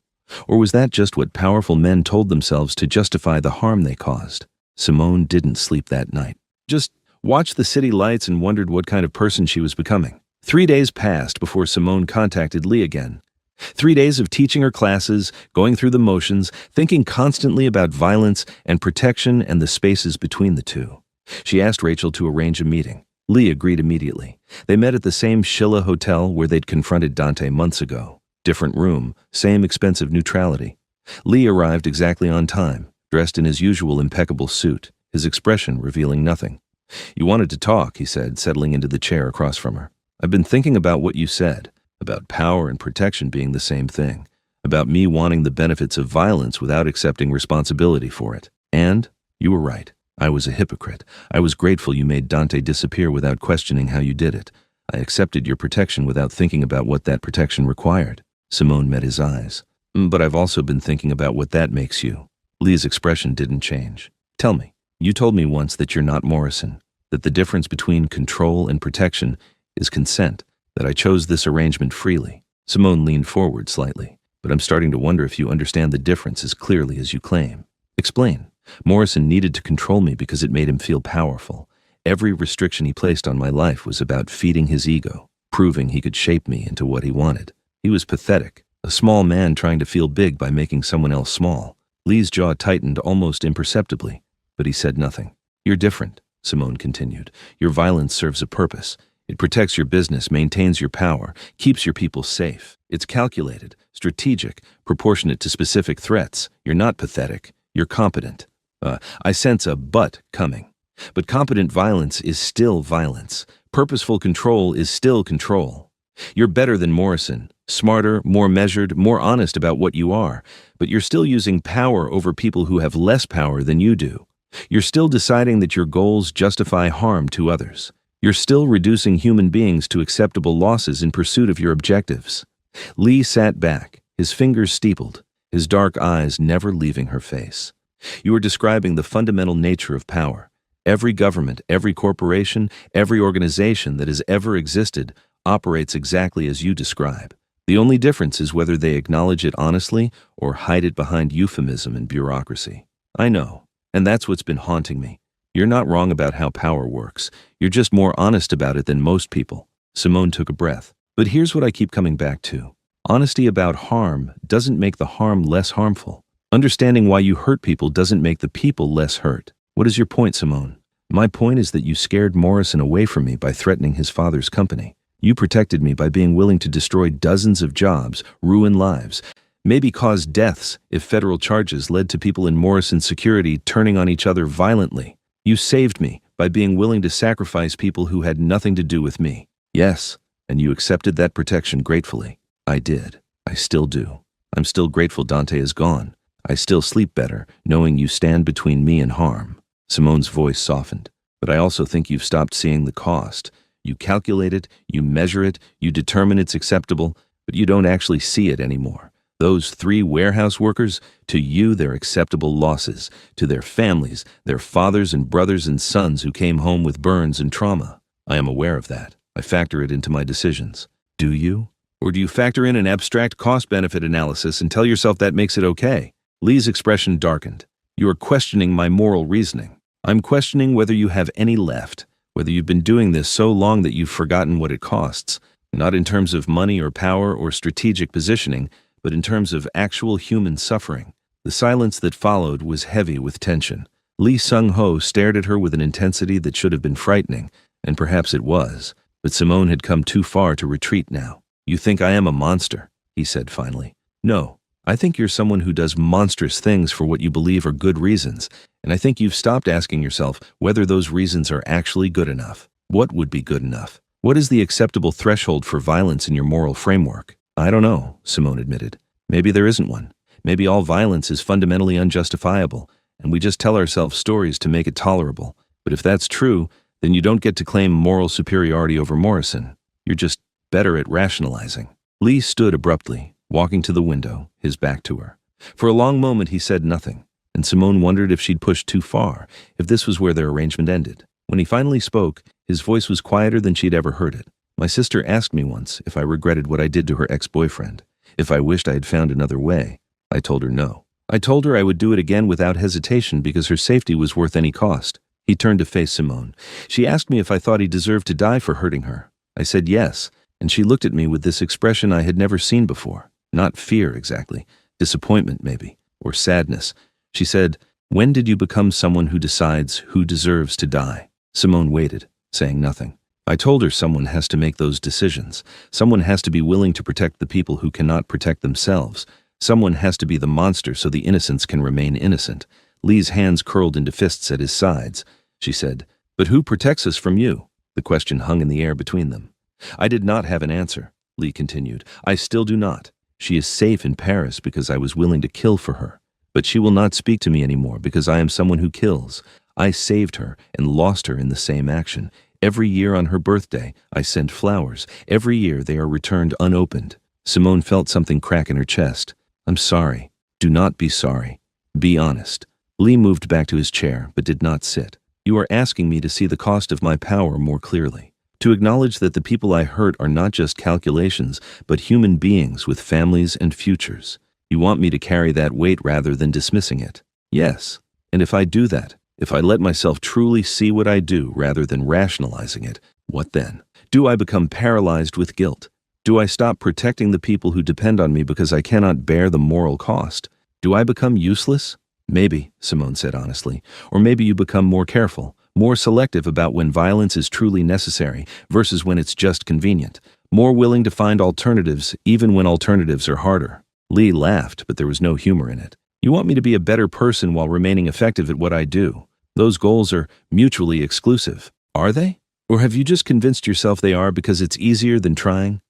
Or was that just what powerful men told themselves to justify the harm they caused? Simone didn't sleep that night. Just watched the city lights and wondered what kind of person she was becoming. 3 days passed before Simone contacted Lee again. 3 days of teaching her classes, going through the motions, thinking constantly about violence and protection and the spaces between the two. She asked Rachel to arrange a meeting. Lee agreed immediately. They met at the same Shilla hotel where they'd confronted Dante months ago. Different room, same expensive neutrality. Lee arrived exactly on time, dressed in his usual impeccable suit, his expression revealing nothing. "You wanted to talk," he said, settling into the chair across from her. "I've been thinking about what you said, about power and protection being the same thing, about me wanting the benefits of violence without accepting responsibility for it. And you were right. I was a hypocrite. I was grateful you made Dante disappear without questioning how you did it. I accepted your protection without thinking about what that protection required." Simone met his eyes. "But I've also been thinking about what that makes you." Lee's expression didn't change. "Tell me, you told me once that you're not Morrison, that the difference between control and protection is consent, that I chose this arrangement freely." Simone leaned forward slightly. "But I'm starting to wonder if you understand the difference as clearly as you claim. Explain." "Morrison needed to control me because it made him feel powerful. Every restriction he placed on my life was about feeding his ego, proving he could shape me into what he wanted. He was pathetic, a small man trying to feel big by making someone else small." Lee's jaw tightened almost imperceptibly, but he said nothing. "You're different," Simone continued. "Your violence serves a purpose. It protects your business, maintains your power, keeps your people safe. It's calculated, strategic, proportionate to specific threats. You're not pathetic. You're competent." I sense a but coming. But competent violence is still violence. Purposeful control is still control. You're better than Morrison, smarter, more measured, more honest about what you are, but you're still using power over people who have less power than you do. You're still deciding that your goals justify harm to others. You're still reducing human beings to acceptable losses in pursuit of your objectives. Lee sat back, his fingers steepled, his dark eyes never leaving her face. "You are describing the fundamental nature of power. Every government, every corporation, every organization that has ever existed operates exactly as you describe. The only difference is whether they acknowledge it honestly or hide it behind euphemism and bureaucracy. I know, and that's what's been haunting me. You're not wrong about how power works. You're just more honest about it than most people." Simone took a breath. "But here's what I keep coming back to. Honesty about harm doesn't make the harm less harmful. Understanding why you hurt people doesn't make the people less hurt. What is your point, Simone?" "My point is that you scared Morrison away from me by threatening his father's company. You protected me by being willing to destroy dozens of jobs, ruin lives, maybe cause deaths if federal charges led to people in Morrison's security turning on each other violently. You saved me by being willing to sacrifice people who had nothing to do with me. Yes, and you accepted that protection gratefully." "I did. I still do. I'm still grateful Dante is gone. I still sleep better, knowing you stand between me and harm." Simone's voice softened. "But I also think you've stopped seeing the cost. You calculate it, you measure it, you determine it's acceptable, but you don't actually see it anymore. Those 3 warehouse workers, to you they're acceptable losses. To their families, their fathers and brothers and sons who came home with burns and trauma. I am aware of that. I factor it into my decisions. Do you? Or do you factor in an abstract cost-benefit analysis and tell yourself that makes it okay?" Lee's expression darkened. "You are questioning my moral reasoning. I'm questioning whether you have any left, whether you've been doing this so long that you've forgotten what it costs, not in terms of money or power or strategic positioning, but in terms of actual human suffering." The silence that followed was heavy with tension. Lee Seung-ho stared at her with an intensity that should have been frightening, and perhaps it was, but Simone had come too far to retreat now. "You think I am a monster," he said finally. "No. I think you're someone who does monstrous things for what you believe are good reasons, and I think you've stopped asking yourself whether those reasons are actually good enough. What would be good enough? What is the acceptable threshold for violence in your moral framework? I don't know, Simone admitted. Maybe there isn't one. Maybe all violence is fundamentally unjustifiable, and we just tell ourselves stories to make it tolerable. But if that's true, then you don't get to claim moral superiority over Morrison. You're just better at rationalizing. Lee stood abruptly, walking to the window, his back to her. For a long moment he said nothing, and Simone wondered if she'd pushed too far, if this was where their arrangement ended. When he finally spoke, his voice was quieter than she'd ever heard it. My sister asked me once if I regretted what I did to her ex-boyfriend, if I wished I had found another way. I told her no. I told her I would do it again without hesitation because her safety was worth any cost. He turned to face Simone. She asked me if I thought he deserved to die for hurting her. I said yes, and she looked at me with this expression I had never seen before. Not fear, exactly. Disappointment, maybe. Or sadness. She said, "When did you become someone who decides who deserves to die?" Simone waited, saying nothing. I told her someone has to make those decisions. Someone has to be willing to protect the people who cannot protect themselves. Someone has to be the monster so the innocents can remain innocent. Lee's hands curled into fists at his sides. She said, "But who protects us from you?" The question hung in the air between them. I did not have an answer, Lee continued. I still do not. She is safe in Paris because I was willing to kill for her. But she will not speak to me anymore because I am someone who kills. I saved her and lost her in the same action. Every year on her birthday, I send flowers. Every year they are returned unopened. Simone felt something crack in her chest. I'm sorry. Do not be sorry. Be honest. Lee moved back to his chair, but did not sit. You are asking me to see the cost of my power more clearly. To acknowledge that the people I hurt are not just calculations, but human beings with families and futures. You want me to carry that weight rather than dismissing it. Yes. And if I do that, if I let myself truly see what I do rather than rationalizing it, what then? Do I become paralyzed with guilt? Do I stop protecting the people who depend on me because I cannot bear the moral cost? Do I become useless? Maybe, Simone said honestly. Or maybe you become more careful, more selective about when violence is truly necessary versus when it's just convenient. More willing to find alternatives even when alternatives are harder. Lee laughed, but there was no humor in it. You want me to be a better person while remaining effective at what I do. Those goals are mutually exclusive. Are they? Or have you just convinced yourself they are because it's easier than trying?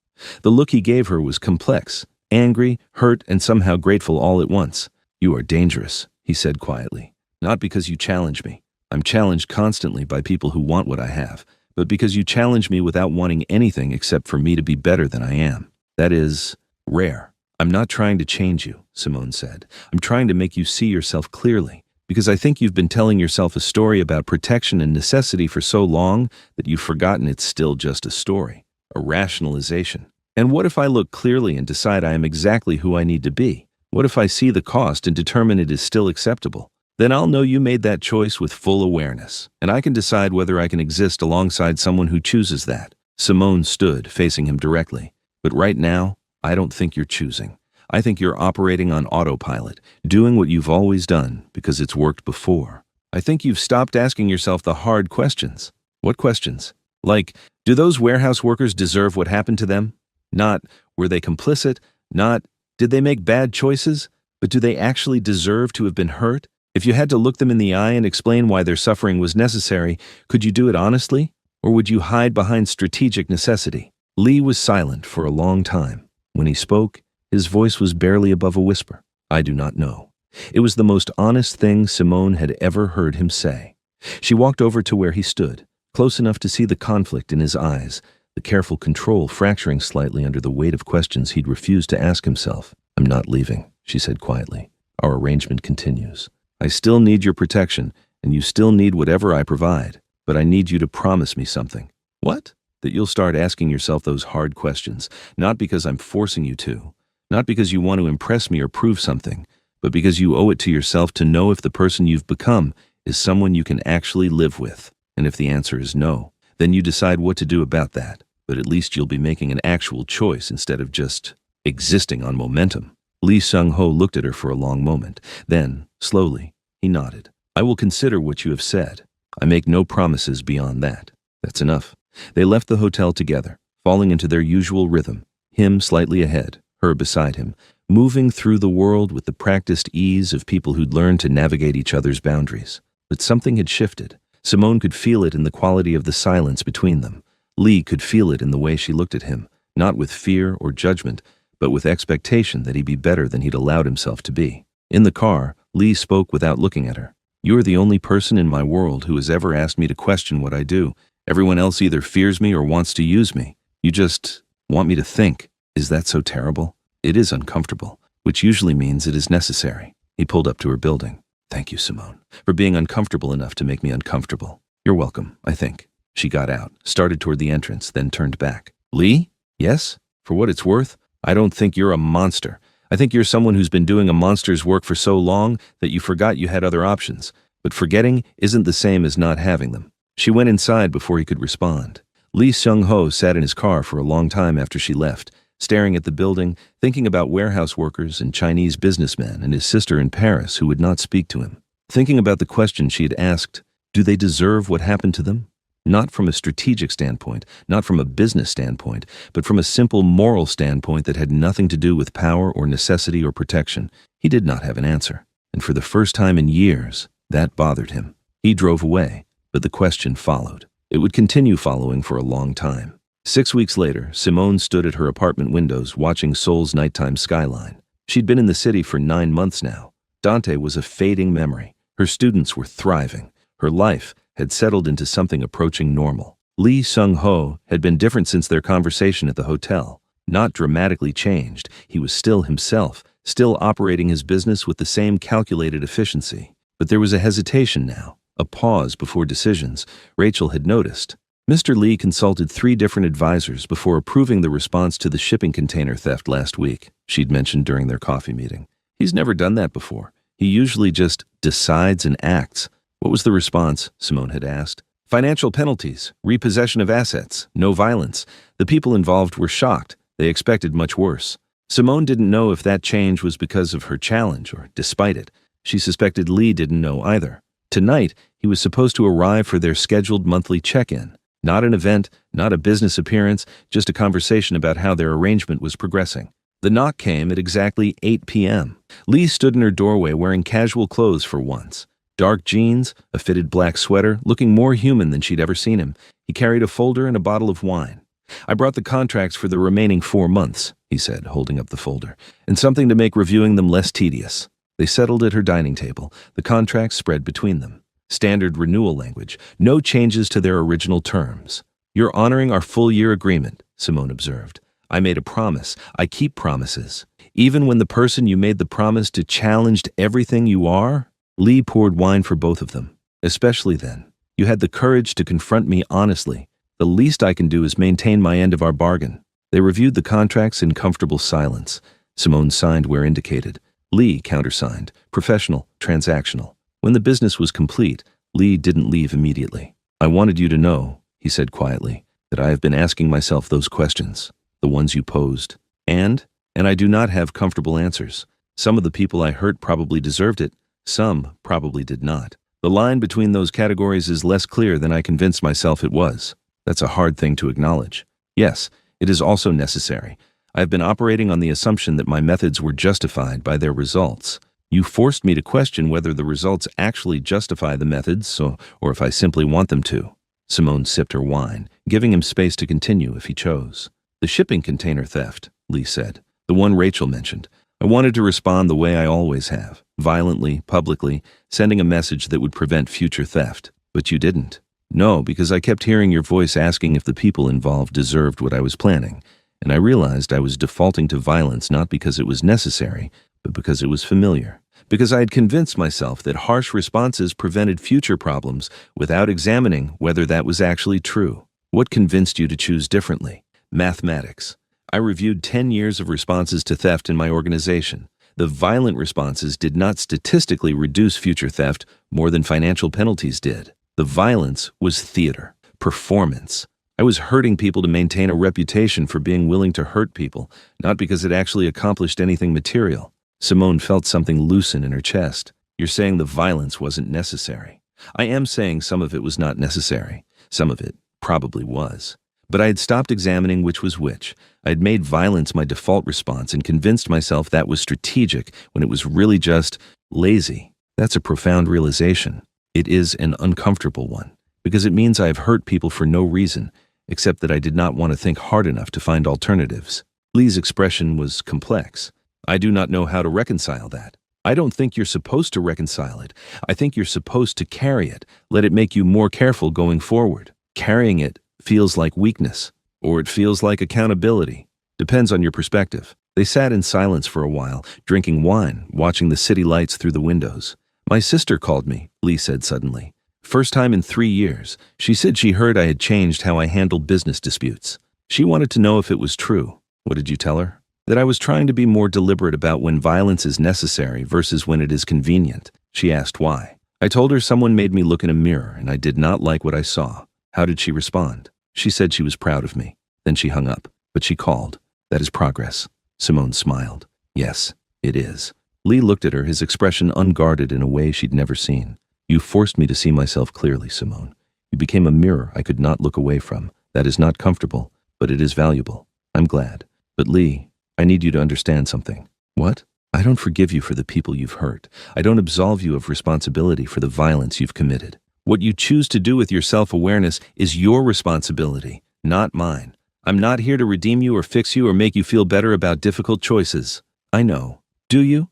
The look he gave her was complex, angry, hurt, and somehow grateful all at once. You are dangerous, he said quietly. Not because you challenge me. I'm challenged constantly by people who want what I have, but because you challenge me without wanting anything except for me to be better than I am. That is rare. I'm not trying to change you, Simone said. I'm trying to make you see yourself clearly, because I think you've been telling yourself a story about protection and necessity for so long that you've forgotten it's still just a story, a rationalization. And what if I look clearly and decide I am exactly who I need to be? What if I see the cost and determine it is still acceptable? Then I'll know you made that choice with full awareness, and I can decide whether I can exist alongside someone who chooses that. Simone stood, facing him directly. But right now, I don't think you're choosing. I think you're operating on autopilot, doing what you've always done because it's worked before. I think you've stopped asking yourself the hard questions. What questions? Like, do those warehouse workers deserve what happened to them? Not, were they complicit? Not, did they make bad choices? But do they actually deserve to have been hurt? If you had to look them in the eye and explain why their suffering was necessary, could you do it honestly? Or would you hide behind strategic necessity? Lee was silent for a long time. When he spoke, his voice was barely above a whisper. I do not know. It was the most honest thing Simone had ever heard him say. She walked over to where he stood, close enough to see the conflict in his eyes, the careful control fracturing slightly under the weight of questions he'd refused to ask himself. I'm not leaving, she said quietly. Our arrangement continues. I still need your protection, and you still need whatever I provide, but I need you to promise me something. What? That you'll start asking yourself those hard questions, not because I'm forcing you to, not because you want to impress me or prove something, but because you owe it to yourself to know if the person you've become is someone you can actually live with. And if the answer is no, then you decide what to do about that. But at least you'll be making an actual choice instead of just existing on momentum. Lee Sung-ho looked at her for a long moment. Then, slowly, he nodded. I will consider what you have said. I make no promises beyond that. That's enough. They left the hotel together, falling into their usual rhythm, him slightly ahead, her beside him, moving through the world with the practiced ease of people who'd learned to navigate each other's boundaries. But something had shifted. Simone could feel it in the quality of the silence between them, Lee could feel it in the way she looked at him, not with fear or judgment, but with expectation that he'd be better than he'd allowed himself to be. In the car, Lee spoke without looking at her. "You're the only person in my world who has ever asked me to question what I do. Everyone else either fears me or wants to use me. You just want me to think. Is that so terrible? It is uncomfortable, which usually means it is necessary." He pulled up to her building. "Thank you, Simone, for being uncomfortable enough to make me uncomfortable." "You're welcome, I think." She got out, started toward the entrance, then turned back. "Lee? Yes? For what it's worth, I don't think you're a monster. I think you're someone who's been doing a monster's work for so long that you forgot you had other options. But forgetting isn't the same as not having them." She went inside before he could respond. Lee Seung-ho sat in his car for a long time after she left, staring at the building, thinking about warehouse workers and Chinese businessmen and his sister in Paris who would not speak to him. Thinking about the question she had asked, do they deserve what happened to them? Not from a strategic standpoint, not from a business standpoint, but from a simple moral standpoint that had nothing to do with power or necessity or protection. He did not have an answer, and for the first time in years, that bothered him. He drove away, but the question followed. It would continue following for a long time. 6 weeks later, Simone stood at her apartment windows watching Seoul's nighttime skyline. She'd been in the city for 9 months now. Dante was a fading memory. Her students were thriving. Her life had settled into something approaching normal. Lee Seung-ho had been different since their conversation at the hotel. Not dramatically changed. He was still himself, still operating his business with the same calculated efficiency. But there was a hesitation now, a pause before decisions. Rachel had noticed. Mr. Lee consulted 3 different advisors before approving the response to the shipping container theft last week, she'd mentioned during their coffee meeting. He's never done that before. He usually just decides and acts. What was the response? Simone had asked. Financial penalties, repossession of assets, no violence. The people involved were shocked. They expected much worse. Simone didn't know if that change was because of her challenge or despite it. She suspected Lee didn't know either. Tonight, he was supposed to arrive for their scheduled monthly check-in. Not an event, not a business appearance, just a conversation about how their arrangement was progressing. The knock came at exactly 8 p.m. Lee stood in her doorway wearing casual clothes for once. Dark jeans, a fitted black sweater, looking more human than she'd ever seen him. He carried a folder and a bottle of wine. "I brought the contracts for the remaining 4 months, he said, holding up the folder, "and something to make reviewing them less tedious." They settled at her dining table, the contracts spread between them. Standard renewal language, no changes to their original terms. "You're honoring our full-year agreement," Simone observed. "I made a promise. I keep promises. Even when the person you made the promise to challenged everything you are?" Lee poured wine for both of them. "Especially then. You had the courage to confront me honestly. The least I can do is maintain my end of our bargain." They reviewed the contracts in comfortable silence. Simone signed where indicated. Lee countersigned, professional, transactional. When the business was complete, Lee didn't leave immediately. "I wanted you to know," he said quietly, "that I have been asking myself those questions, the ones you posed. And I do not have comfortable answers. Some of the people I hurt probably deserved it. Some probably did not. The line between those categories is less clear than I convinced myself it was. That's a hard thing to acknowledge. Yes, it is also necessary. I have been operating on the assumption that my methods were justified by their results. You forced me to question whether the results actually justify the methods, or if I simply want them to." Simone sipped her wine, giving him space to continue if he chose. "The shipping container theft," Lee said. "The one Rachel mentioned. I wanted to respond the way I always have, violently, publicly, sending a message that would prevent future theft. But you didn't." "No, because I kept hearing your voice asking if the people involved deserved what I was planning, and I realized I was defaulting to violence not because it was necessary, but because it was familiar. Because I had convinced myself that harsh responses prevented future problems without examining whether that was actually true. What convinced you to choose differently?" "Mathematics. I reviewed 10 years of responses to theft in my organization. The violent responses did not statistically reduce future theft more than financial penalties did. The violence was theater, performance. I was hurting people to maintain a reputation for being willing to hurt people, not because it actually accomplished anything material." Simone felt something loosen in her chest. "You're saying the violence wasn't necessary." "I am saying some of it was not necessary. Some of it probably was. But I had stopped examining which was which. I had made violence my default response and convinced myself that was strategic when it was really just lazy. That's a profound realization. It is an uncomfortable one, because it means I have hurt people for no reason, except that I did not want to think hard enough to find alternatives. Lee's expression was complex. I do not know how to reconcile that. I don't think you're supposed to reconcile it. I think you're supposed to carry it. Let it make you more careful going forward. Carrying it feels like weakness, or it feels like accountability. Depends on your perspective. They sat in silence for a while, drinking wine, watching the city lights through the windows. My sister called me, Lee said suddenly. First time in 3 years. She said she heard I had changed how I handled business disputes. She wanted to know if it was true. What did you tell her? That I was trying to be more deliberate about when violence is necessary versus when it is convenient. She asked why. I told her someone made me look in a mirror and I did not like what I saw. How did she respond? She said she was proud of me. Then she hung up, but she called. That is progress. Simone smiled. Yes, it is. Lee looked at her, his expression unguarded in a way she'd never seen. You forced me to see myself clearly, Simone. You became a mirror I could not look away from. That is not comfortable, but it is valuable. I'm glad. But Lee, I need you to understand something. What? I don't forgive you for the people you've hurt. I don't absolve you of responsibility for the violence you've committed. What you choose to do with your self-awareness is your responsibility, not mine. I'm not here to redeem you or fix you or make you feel better about difficult choices. I know. Do you?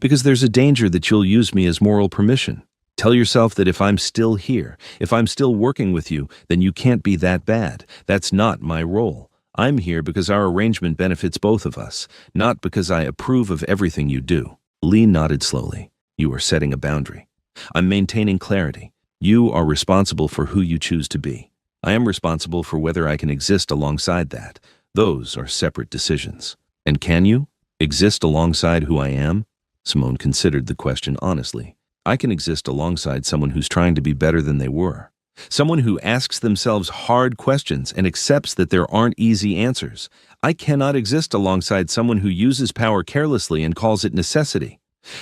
Because there's a danger that you'll use me as moral permission. Tell yourself that if I'm still here, if I'm still working with you, then you can't be that bad. That's not my role. I'm here because our arrangement benefits both of us, not because I approve of everything you do. Lee nodded slowly. You are setting a boundary. I'm maintaining clarity. You are responsible for who you choose to be. I am responsible for whether I can exist alongside that. Those are separate decisions. And can you exist alongside who I am? Simone considered the question honestly. I can exist alongside someone who's trying to be better than they were. Someone who asks themselves hard questions and accepts that there aren't easy answers. I cannot exist alongside someone who uses power carelessly and calls it necessity.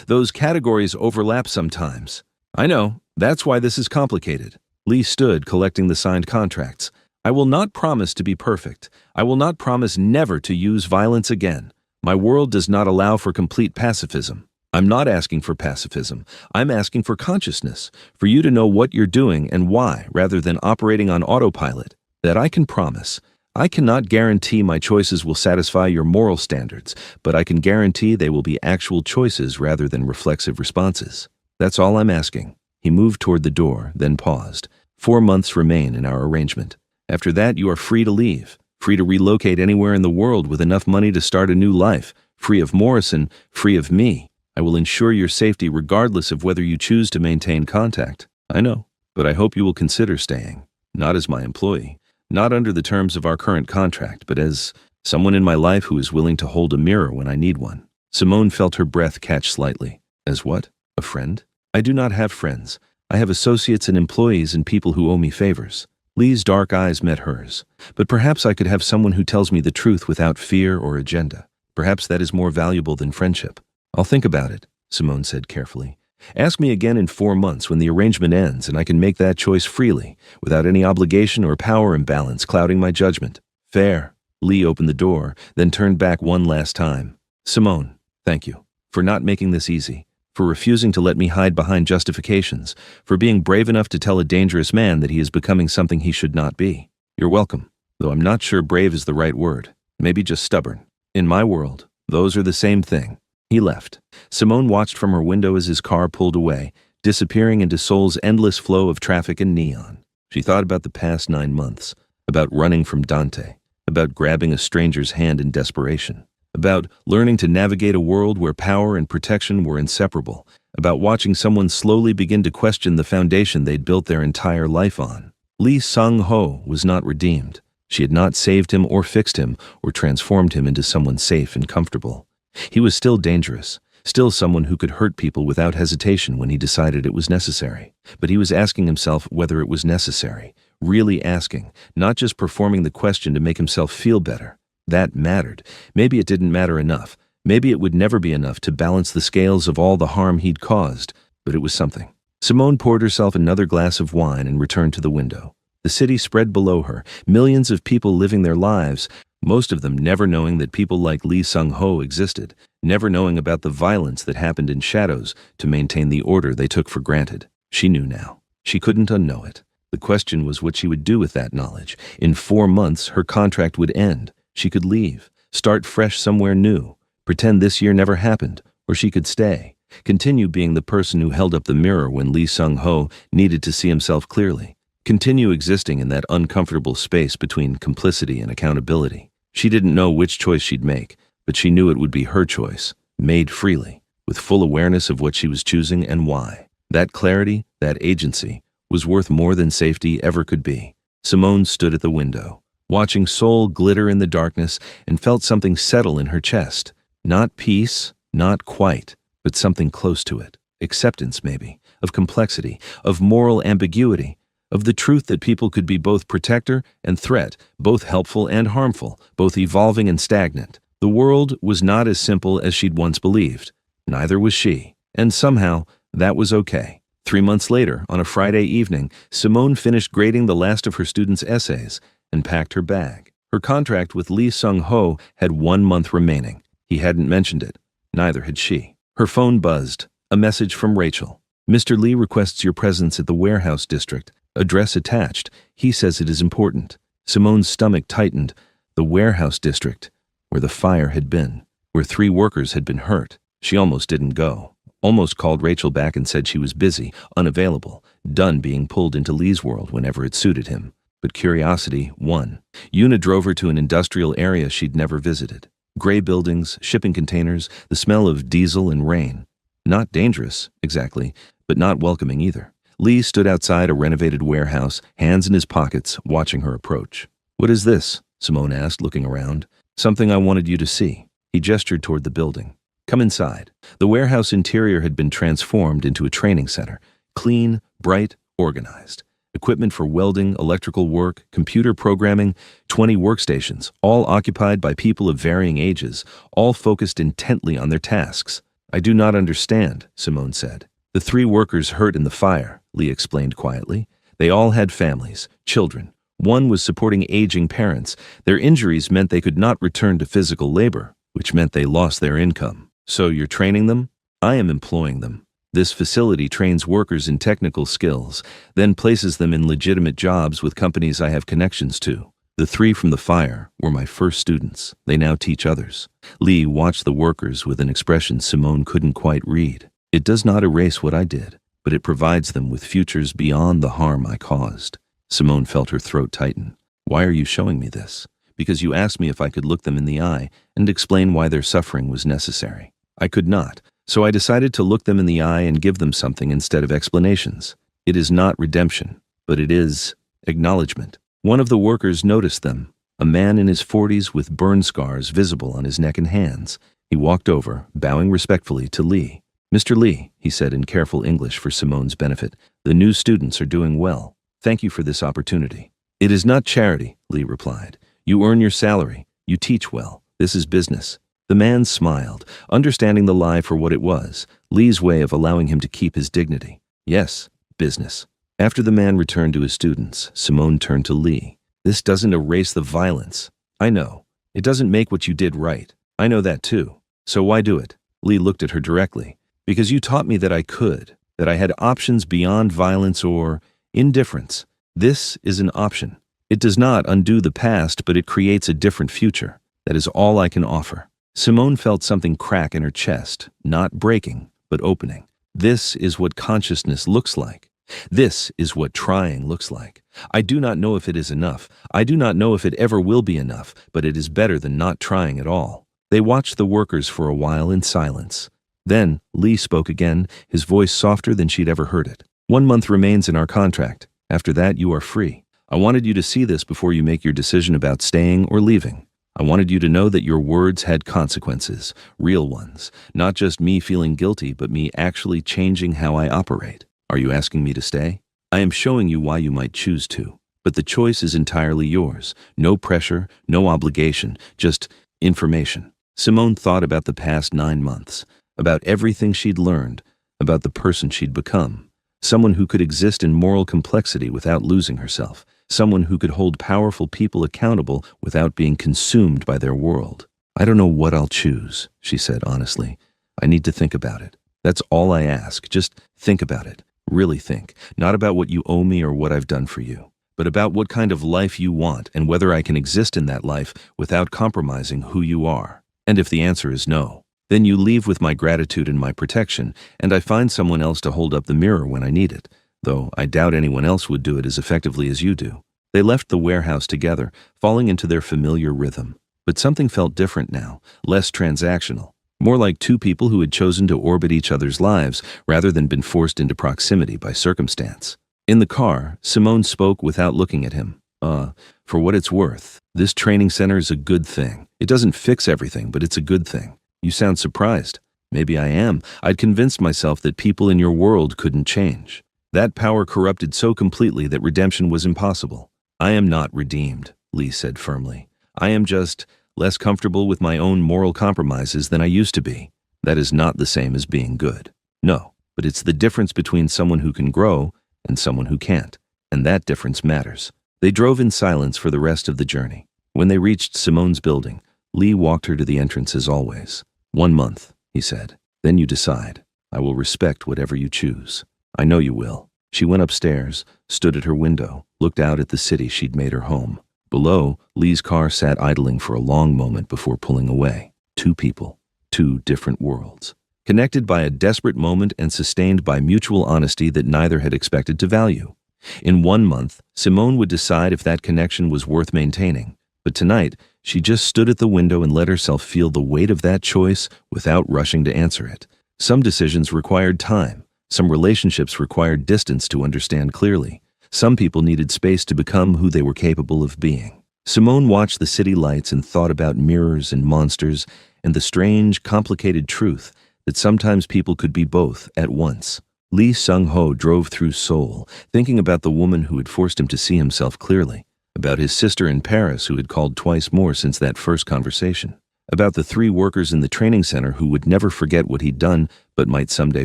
Those categories overlap sometimes. I know, that's why this is complicated. Lee stood, collecting the signed contracts. I will not promise to be perfect. I will not promise never to use violence again. My world does not allow for complete pacifism. I'm not asking for pacifism. I'm asking for consciousness, for you to know what you're doing and why, rather than operating on autopilot. That I can promise. I cannot guarantee my choices will satisfy your moral standards, but I can guarantee they will be actual choices rather than reflexive responses. That's all I'm asking. He moved toward the door, then paused. 4 months remain in our arrangement. After that, you are free to leave, free to relocate anywhere in the world with enough money to start a new life, free of Morrison, free of me. I will ensure your safety regardless of whether you choose to maintain contact. I know, but I hope you will consider staying. Not as my employee, not under the terms of our current contract, but as someone in my life who is willing to hold a mirror when I need one. Simone felt her breath catch slightly. As what? A friend? I do not have friends. I have associates and employees and people who owe me favors. Lee's dark eyes met hers. But perhaps I could have someone who tells me the truth without fear or agenda. Perhaps that is more valuable than friendship. I'll think about it, Simone said carefully. Ask me again in 4 months when the arrangement ends and I can make that choice freely, without any obligation or power imbalance clouding my judgment. Fair. Lee opened the door, then turned back one last time. Simone, thank you. For not making this easy. For refusing to let me hide behind justifications. For being brave enough to tell a dangerous man that he is becoming something he should not be. You're welcome. Though I'm not sure brave is the right word. Maybe just stubborn. In my world, those are the same thing. He left. Simone watched from her window as his car pulled away, disappearing into Seoul's endless flow of traffic and neon. She thought about the past 9 months, about running from Dante, about grabbing a stranger's hand in desperation, about learning to navigate a world where power and protection were inseparable, about watching someone slowly begin to question the foundation they'd built their entire life on. Lee Sung-ho was not redeemed. She had not saved him or fixed him or transformed him into someone safe and comfortable. He was still dangerous, still someone who could hurt people without hesitation when he decided it was necessary. But he was asking himself whether it was necessary, really asking, not just performing the question to make himself feel better. That mattered. Maybe it didn't matter enough. Maybe it would never be enough to balance the scales of all the harm he'd caused, but it was something. Simone poured herself another glass of wine and returned to the window. The city spread below her, millions of people living their lives, most of them never knowing that people like Lee Sung-ho existed, never knowing about the violence that happened in shadows to maintain the order they took for granted. She knew now. She couldn't unknow it. The question was what she would do with that knowledge. In 4 months, her contract would end. She could leave, start fresh somewhere new, pretend this year never happened, or she could stay, continue being the person who held up the mirror when Lee Sung-ho needed to see himself clearly, continue existing in that uncomfortable space between complicity and accountability. She didn't know which choice she'd make, but she knew it would be her choice, made freely, with full awareness of what she was choosing and why. That clarity, that agency, was worth more than safety ever could be. Simone stood at the window, watching Seoul glitter in the darkness, and felt something settle in her chest. Not peace, not quite, but something close to it. Acceptance, maybe, of complexity, of moral ambiguity, of the truth that people could be both protector and threat, both helpful and harmful, both evolving and stagnant. The world was not as simple as she'd once believed. Neither was she. And somehow, that was okay. 3 months later, on a Friday evening, Simone finished grading the last of her students' essays and packed her bag. Her contract with Lee Sung-ho had 1 month remaining. He hadn't mentioned it. Neither had she. Her phone buzzed. A message from Rachel. Mr. Lee requests your presence at the warehouse district. Address attached. He says it is important. Simone's stomach tightened. The warehouse district, where the fire had been, where 3 workers had been hurt. She almost didn't go. Almost called Rachel back and said she was busy, unavailable, done being pulled into Lee's world whenever it suited him. But curiosity won. Yuna drove her to an industrial area she'd never visited. Gray buildings, shipping containers, the smell of diesel and rain. Not dangerous, exactly, but not welcoming either. Lee stood outside a renovated warehouse, hands in his pockets, watching her approach. What is this? Simone asked, looking around. Something I wanted you to see. He gestured toward the building. Come inside. The warehouse interior had been transformed into a training center. Clean, bright, organized. Equipment for welding, electrical work, computer programming, 20 workstations, all occupied by people of varying ages, all focused intently on their tasks. I do not understand, Simone said. The 3 workers hurt in the fire, Lee explained quietly. They all had families, children. One was supporting aging parents. Their injuries meant they could not return to physical labor, which meant they lost their income. So you're training them? I am employing them. This facility trains workers in technical skills, then places them in legitimate jobs with companies I have connections to. The 3 from the fire were my first students. They now teach others. Lee watched the workers with an expression Simone couldn't quite read. It does not erase what I did, but it provides them with futures beyond the harm I caused. Simone felt her throat tighten. Why are you showing me this? Because you asked me if I could look them in the eye and explain why their suffering was necessary. I could not, so I decided to look them in the eye and give them something instead of explanations. It is not redemption, but it is acknowledgement. One of the workers noticed them, a man in his 40s with burn scars visible on his neck and hands. He walked over, bowing respectfully to Lee. Mr. Lee, he said in careful English for Simone's benefit, the new students are doing well. Thank you for this opportunity. It is not charity, Lee replied. You earn your salary. You teach well. This is business. The man smiled, understanding the lie for what it was, Lee's way of allowing him to keep his dignity. Yes, business. After the man returned to his students, Simone turned to Lee. This doesn't erase the violence. I know. It doesn't make what you did right. I know that too. So why do it? Lee looked at her directly. Because you taught me that I could, that I had options beyond violence or indifference. This is an option. It does not undo the past, but it creates a different future. That is all I can offer. Simone felt something crack in her chest, not breaking, but opening. This is what consciousness looks like. This is what trying looks like. I do not know if it is enough. I do not know if it ever will be enough, but it is better than not trying at all. They watched the workers for a while in silence. Then Lee spoke again, his voice softer than she'd ever heard it. 1 month remains in our contract. After that, you are free. I wanted you to see this before you make your decision about staying or leaving. I wanted you to know that your words had consequences, real ones, not just me feeling guilty, but me actually changing how I operate. Are you asking me to stay? I am showing you why you might choose to, but the choice is entirely yours. No pressure, no obligation, just information. Simone thought about the past 9 months, about everything she'd learned, about the person she'd become. Someone who could exist in moral complexity without losing herself. Someone who could hold powerful people accountable without being consumed by their world. I don't know what I'll choose, she said honestly. I need to think about it. That's all I ask. Just think about it. Really think, not about what you owe me or what I've done for you, but about what kind of life you want and whether I can exist in that life without compromising who you are. And if the answer is no, then you leave with my gratitude and my protection, and I find someone else to hold up the mirror when I need it, though I doubt anyone else would do it as effectively as you do. They left the warehouse together, falling into their familiar rhythm. But something felt different now, less transactional, more like two people who had chosen to orbit each other's lives rather than been forced into proximity by circumstance. In the car, Simone spoke without looking at him. For what it's worth, this training center is a good thing. It doesn't fix everything, but it's a good thing. You sound surprised. Maybe I am. I'd convinced myself that people in your world couldn't change. That power corrupted so completely that redemption was impossible. I am not redeemed, Lee said firmly. I am just less comfortable with my own moral compromises than I used to be. That is not the same as being good. No, but it's the difference between someone who can grow and someone who can't, and that difference matters. They drove in silence for the rest of the journey. When they reached Simone's building, Lee walked her to the entrance as always. 1 month, he said. Then you decide. I will respect whatever you choose. I know you will. She went upstairs, stood at her window, looked out at the city she'd made her home. Below, Lee's car sat idling for a long moment before pulling away. Two people, two different worlds, connected by a desperate moment and sustained by mutual honesty that neither had expected to value. In 1 month, Simone would decide if that connection was worth maintaining. But tonight, she just stood at the window and let herself feel the weight of that choice without rushing to answer it. Some decisions required time. Some relationships required distance to understand clearly. Some people needed space to become who they were capable of being. Simone watched the city lights and thought about mirrors and monsters and the strange, complicated truth that sometimes people could be both at once. Lee Sung-ho drove through Seoul, thinking about the woman who had forced him to see himself clearly, about his sister in Paris who had called twice more since that first conversation, about the 3 workers in the training center who would never forget what he'd done but might someday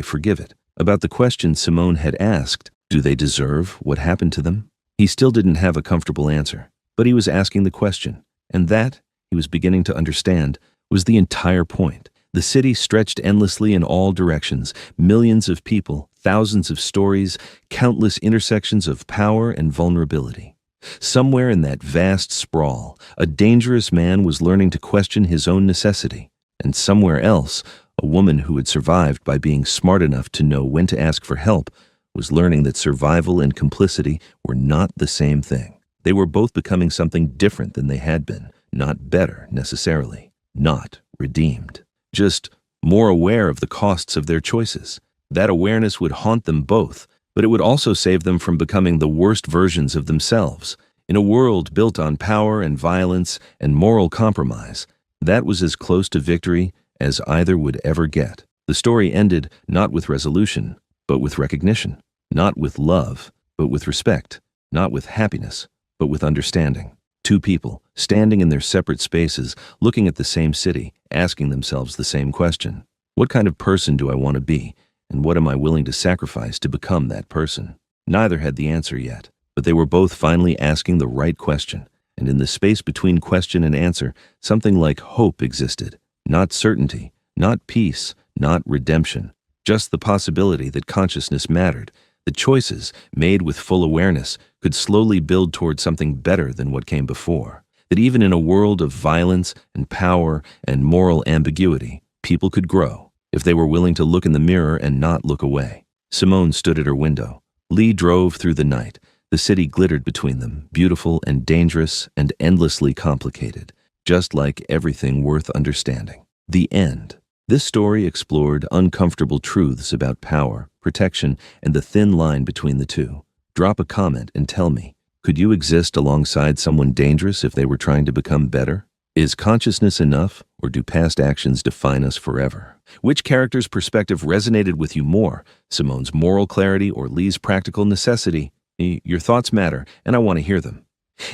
forgive it, about the question Simone had asked, do they deserve what happened to them? He still didn't have a comfortable answer, but he was asking the question, and that, he was beginning to understand, was the entire point. The city stretched endlessly in all directions, millions of people, thousands of stories, countless intersections of power and vulnerability. Somewhere in that vast sprawl, a dangerous man was learning to question his own necessity, and somewhere else, a woman who had survived by being smart enough to know when to ask for help was learning that survival and complicity were not the same thing. They were both becoming something different than they had been, not better necessarily, not redeemed. Just more aware of the costs of their choices. That awareness would haunt them both, but it would also save them from becoming the worst versions of themselves. In a world built on power and violence and moral compromise, that was as close to victory as either would ever get. The story ended not with resolution, but with recognition. Not with love, but with respect. Not with happiness, but with understanding. Two people, standing in their separate spaces, looking at the same city, asking themselves the same question. What kind of person do I want to be, and what am I willing to sacrifice to become that person? Neither had the answer yet, but they were both finally asking the right question, and in the space between question and answer, something like hope existed. Not certainty, not peace, not redemption, just the possibility that consciousness mattered, that choices, made with full awareness, could slowly build toward something better than what came before. That even in a world of violence and power and moral ambiguity, people could grow, if they were willing to look in the mirror and not look away. Simone stood at her window. Lee drove through the night. The city glittered between them, beautiful and dangerous and endlessly complicated, just like everything worth understanding. The end. This story explored uncomfortable truths about power, protection, and the thin line between the two. Drop a comment and tell me, could you exist alongside someone dangerous if they were trying to become better? Is consciousness enough, or do past actions define us forever? Which character's perspective resonated with you more, Simone's moral clarity or Lee's practical necessity? Your thoughts matter, and I want to hear them.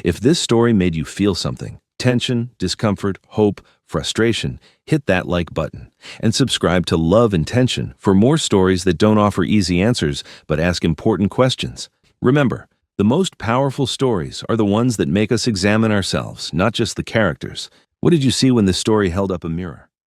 If this story made you feel something, tension, discomfort, hope, frustration, hit that like button. And subscribe to Love and Tension for more stories that don't offer easy answers but ask important questions. Remember, the most powerful stories are the ones that make us examine ourselves, not just the characters. What did you see when this story held up a mirror?